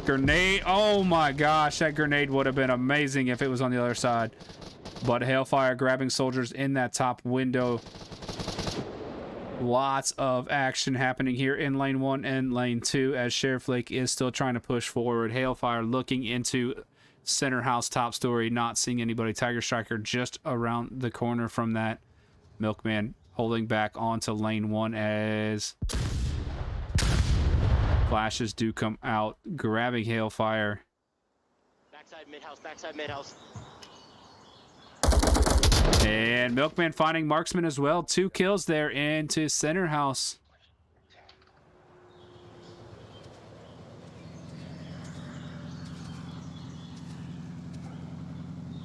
Grenade. Oh my gosh, that grenade would have been amazing if it was on the other side. But Hailfire grabbing soldiers in that top window. Lots of action happening here in lane 1 and lane 2 as Sheriff Lake is still trying to push forward. Hailfire looking into center house top story, not seeing anybody. Tiger Striker just around the corner from that. Milkman holding back onto lane 1 as flashes do come out, grabbing Hailfire. Backside mid-house, backside mid-house. And Milkman finding Marksman as well. 2 kills there into center house.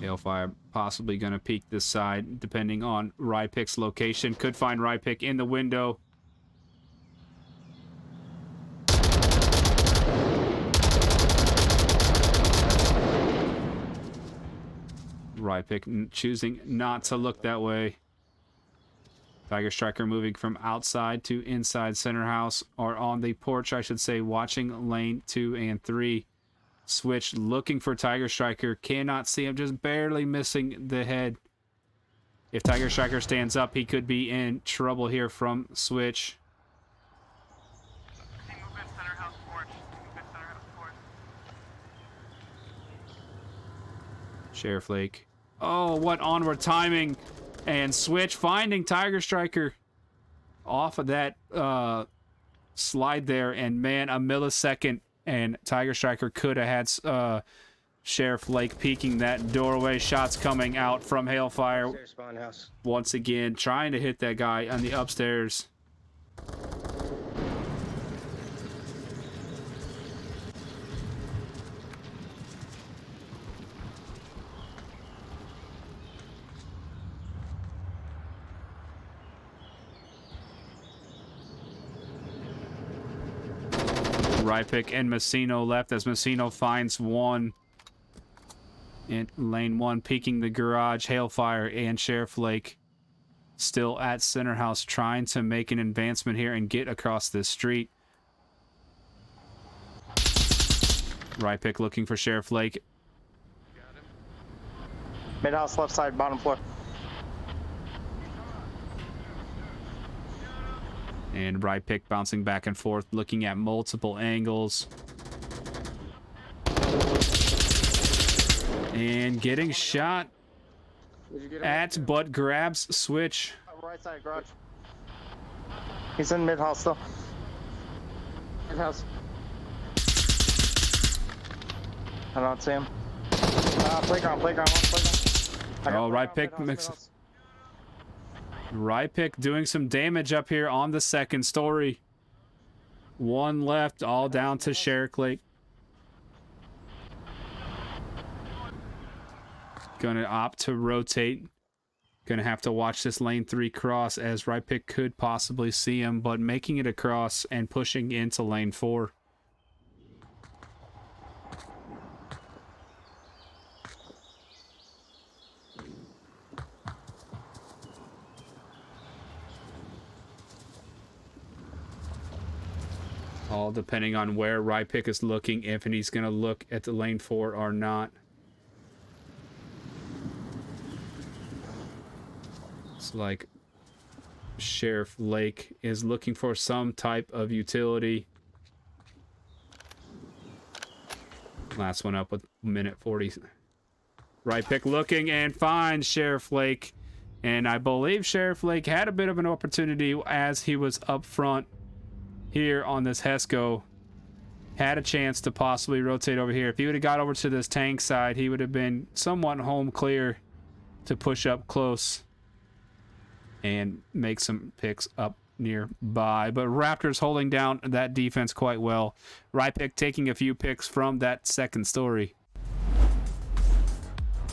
Hailfire possibly going to peek this side depending on Rypick's location. Could find Rypick in the window. Rypick choosing not to look that way. Tiger Striker moving from outside to inside center house, or on the porch, I should say, watching lane 2 and 3. Switch looking for Tiger Striker. Cannot see him, just barely missing the head. If Tiger Striker stands up, he could be in trouble here from Switch. Sheriff Lake. Oh, what onward timing. And Switch finding Tiger Striker off of that slide there. And man, a millisecond and Tiger Striker could have had Sheriff Lake peeking that doorway. Shots coming out from Hailfire. Upstairs spawn house. Once again, trying to hit that guy on the upstairs. Rypick and Messino left as Messino finds one in lane 1, peeking the garage. Hailfire and Sheriff Lake still at center house, trying to make an advancement here and get across this street. Rypick looking for Sheriff Lake. Mid house, left side, bottom floor. And Rypick bouncing back and forth, looking at multiple angles. And getting shot at, but grabs switch. Right side garage. He's in mid house still. Mid house. I don't see him. Playground. Oh, Rypick mixes. Rypick doing some damage up here on the second story. One left, all down to Sheriff Lake. Gonna opt to rotate. Gonna have to watch this lane 3 cross, as Rypick could possibly see him, but making it across and pushing into lane 4. All depending on where Rypick is looking, if he's going to look at the lane 4 or not. It's like Sheriff Lake is looking for some type of utility. Last one up with minute 40. Rypick looking and finds Sheriff Lake. And I believe Sheriff Lake had a bit of an opportunity as he was up front here on this Hesco. Had a chance to possibly rotate over here. If he would have got over to this tank side, he would have been somewhat home clear to push up close and make some picks up nearby. But Raptors holding down that defense quite well. Rypick taking a few picks from that second story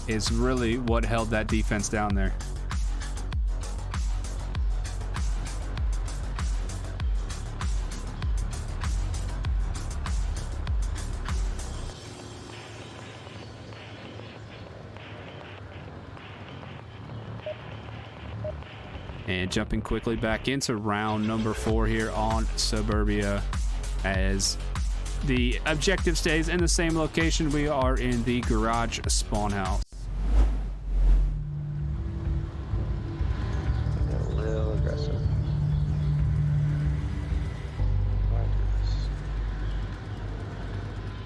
is really what held that defense down there. And jumping quickly back into round number 4 here on Suburbia, as the objective stays in the same location. We are in the garage spawn house. A little aggressive.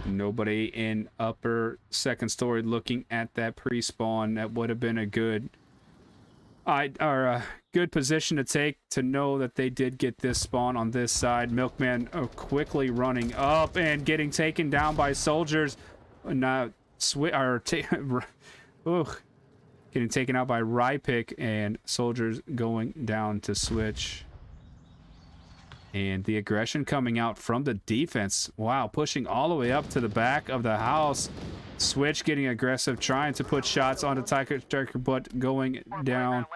Nobody in upper second story looking at that pre-spawn. That would have been a good good position to take, to know that they did get this spawn on this side. Milkman quickly running up and getting taken down by soldiers. Getting taken out by Rypick, and soldiers going down to switch. And the aggression coming out from the defense. Wow, pushing all the way up to the back of the house. Switch getting aggressive, trying to put shots onto Tiger, but going down.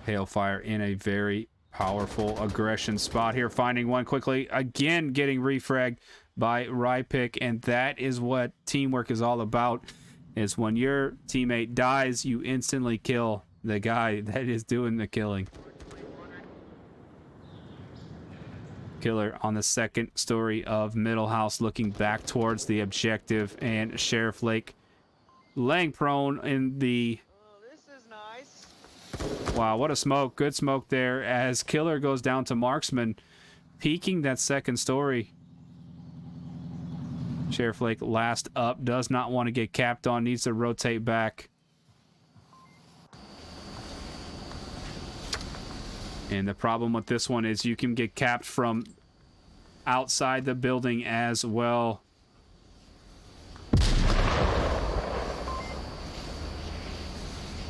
Hailfire in a very powerful aggression spot here, finding one quickly. Again, getting refragged by Rypick, and that is what teamwork is all about. Is when your teammate dies, you instantly kill the guy that is doing the killing. Killer on the second story of middle house, looking back towards the objective, and Sheriff Lake laying prone in the... Oh, this is nice. Wow, what a smoke. Good smoke there, as Killer goes down to Marksman, peeking that second story. Sheriff Lake last up, does not want to get capped on, needs to rotate back. And the problem with this one is you can get capped from outside the building as well.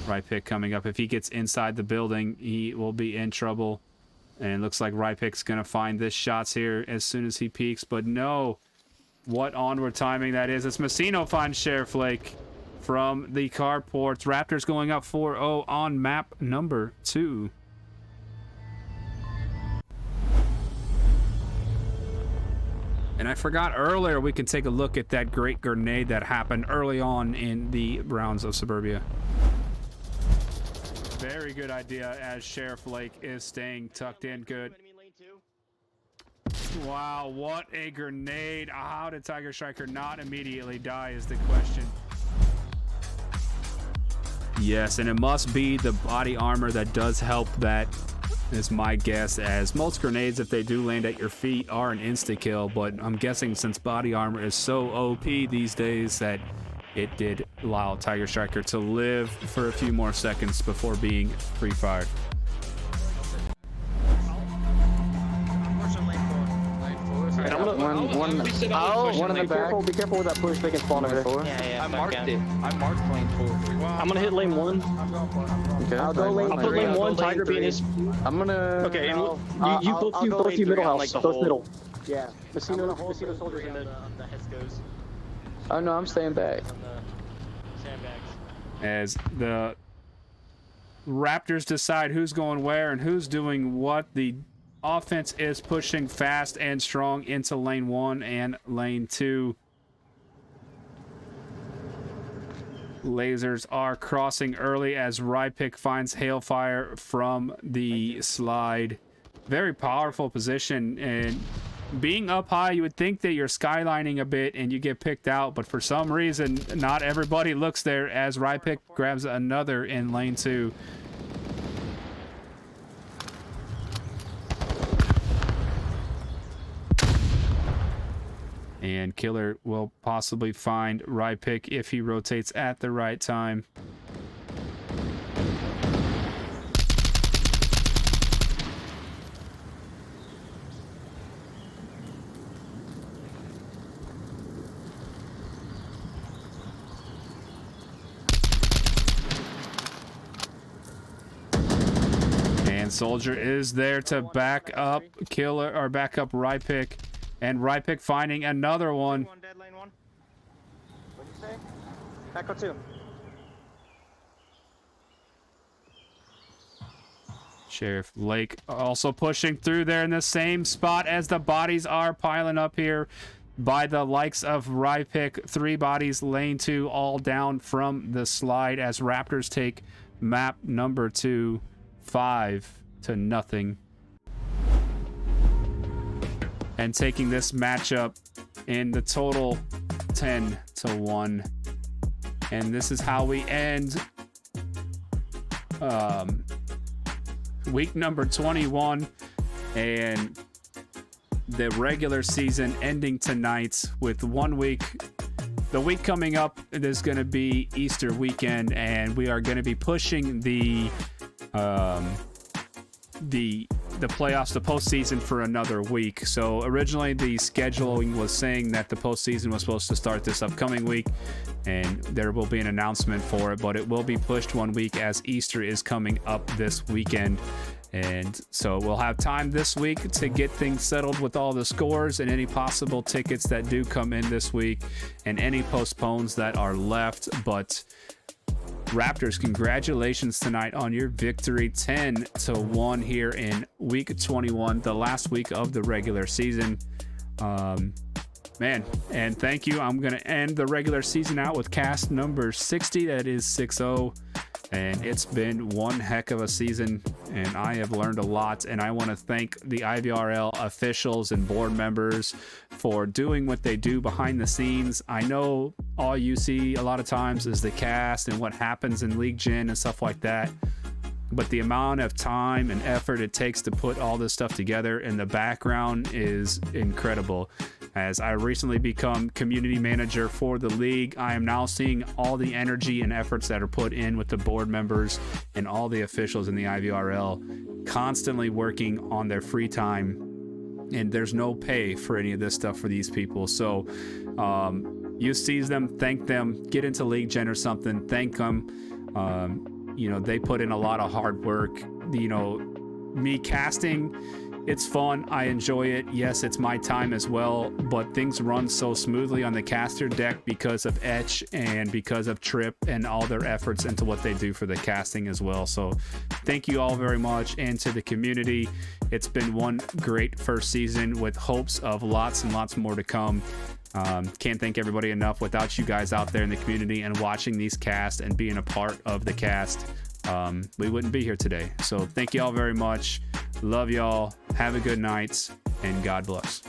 Right pick coming up. If he gets inside the building, he will be in trouble. And it looks like Right Pick's going to find this shots here as soon as he peeks. But no, what onward timing that is. It's Messino finds Sheriff Lake from the carports. Raptors going up 4-0 on map number 2. And I forgot earlier, we can take a look at that great grenade that happened early on in the rounds of Suburbia. Very good idea as Sheriff Lake is staying tucked in good. Wow, what a grenade. How did Tiger Striker not immediately die is the question. Yes, and it must be the body armor that does help that, is my guess, as most grenades, if they do land at your feet, are an insta-kill, but I'm guessing since body armor is so OP these days that it did allow Tiger Striker to live for a few more seconds before being pre-fired. And I'm gonna One in the back. Be careful with that push. They can spawn over there. Yeah, I marked it. I marked lane 4. I'm gonna hit lane 1. Okay. I'll go lane I'll put lane 1. Tiger being his. I'm gonna. Okay, and You both you middle house. like the Both hole. middle. Yeah. Messino soldiers in mid. Oh no, I'm staying back. As the Raptors decide who's going where and who's doing what, the offense is pushing fast and strong into lane 1 and lane 2. Lasers are crossing early as Rypick finds Hailfire from the slide. Very powerful position, and being up high, you would think that you're skylining a bit and you get picked out, but for some reason, not everybody looks there as Rypick grabs another in lane 2. And Killer will possibly find Rypick if he rotates at the right time. And Soldier is there to back up Killer, or back up Rypick. And Rypick finding another one. Dead lane 1. What'd you say? Echo 2. Sheriff Lake also pushing through there in the same spot as the bodies are piling up here by the likes of Rypick. 3 bodies, lane 2, all down from the slide as Raptors take map number 2, 5-0. And taking this matchup in the total 10-1. And this is how we end week number 21 and the regular season ending tonight with 1 week. The week coming up is going to be Easter weekend, and we are going to be pushing the playoffs, the postseason, for another week. So originally the scheduling was saying that the postseason was supposed to start this upcoming week, and there will be an announcement for it, but it will be pushed 1 week as Easter is coming up this weekend. And so we'll have time this week to get things settled with all the scores and any possible tickets that do come in this week and any postpones that are left. But Raptors, congratulations tonight on your victory, 10-1 here in week 21, the last week of the regular season. Man, and thank you. I'm going to end the regular season out with cast number 60. That is 6-0. And it's been one heck of a season, and I have learned a lot. And I want to thank the IVRL officials and board members for doing what they do behind the scenes. I know all you see a lot of times is the cast and what happens in League Gen and stuff like that. But the amount of time and effort it takes to put all this stuff together in the background is incredible. As I recently become community manager for the league, I am now seeing all the energy and efforts that are put in with the board members and all the officials in the IVRL constantly working on their free time and there's no pay for any of this stuff for these people. So you seize them, thank them, get into League Gen or something, thank them. You know, they put in a lot of hard work. You know, me casting, it's fun, I enjoy it. Yes, it's my time as well, but things run so smoothly on the caster deck because of Etch and because of Trip and all their efforts into what they do for the casting as well. So thank you all very much, and to the community. It's been one great first season with hopes of lots and lots more to come. Can't thank everybody enough. Without you guys out there in the community and watching these casts and being a part of the cast, we wouldn't be here today. So thank you all very much. Love y'all. Have a good night, and God bless.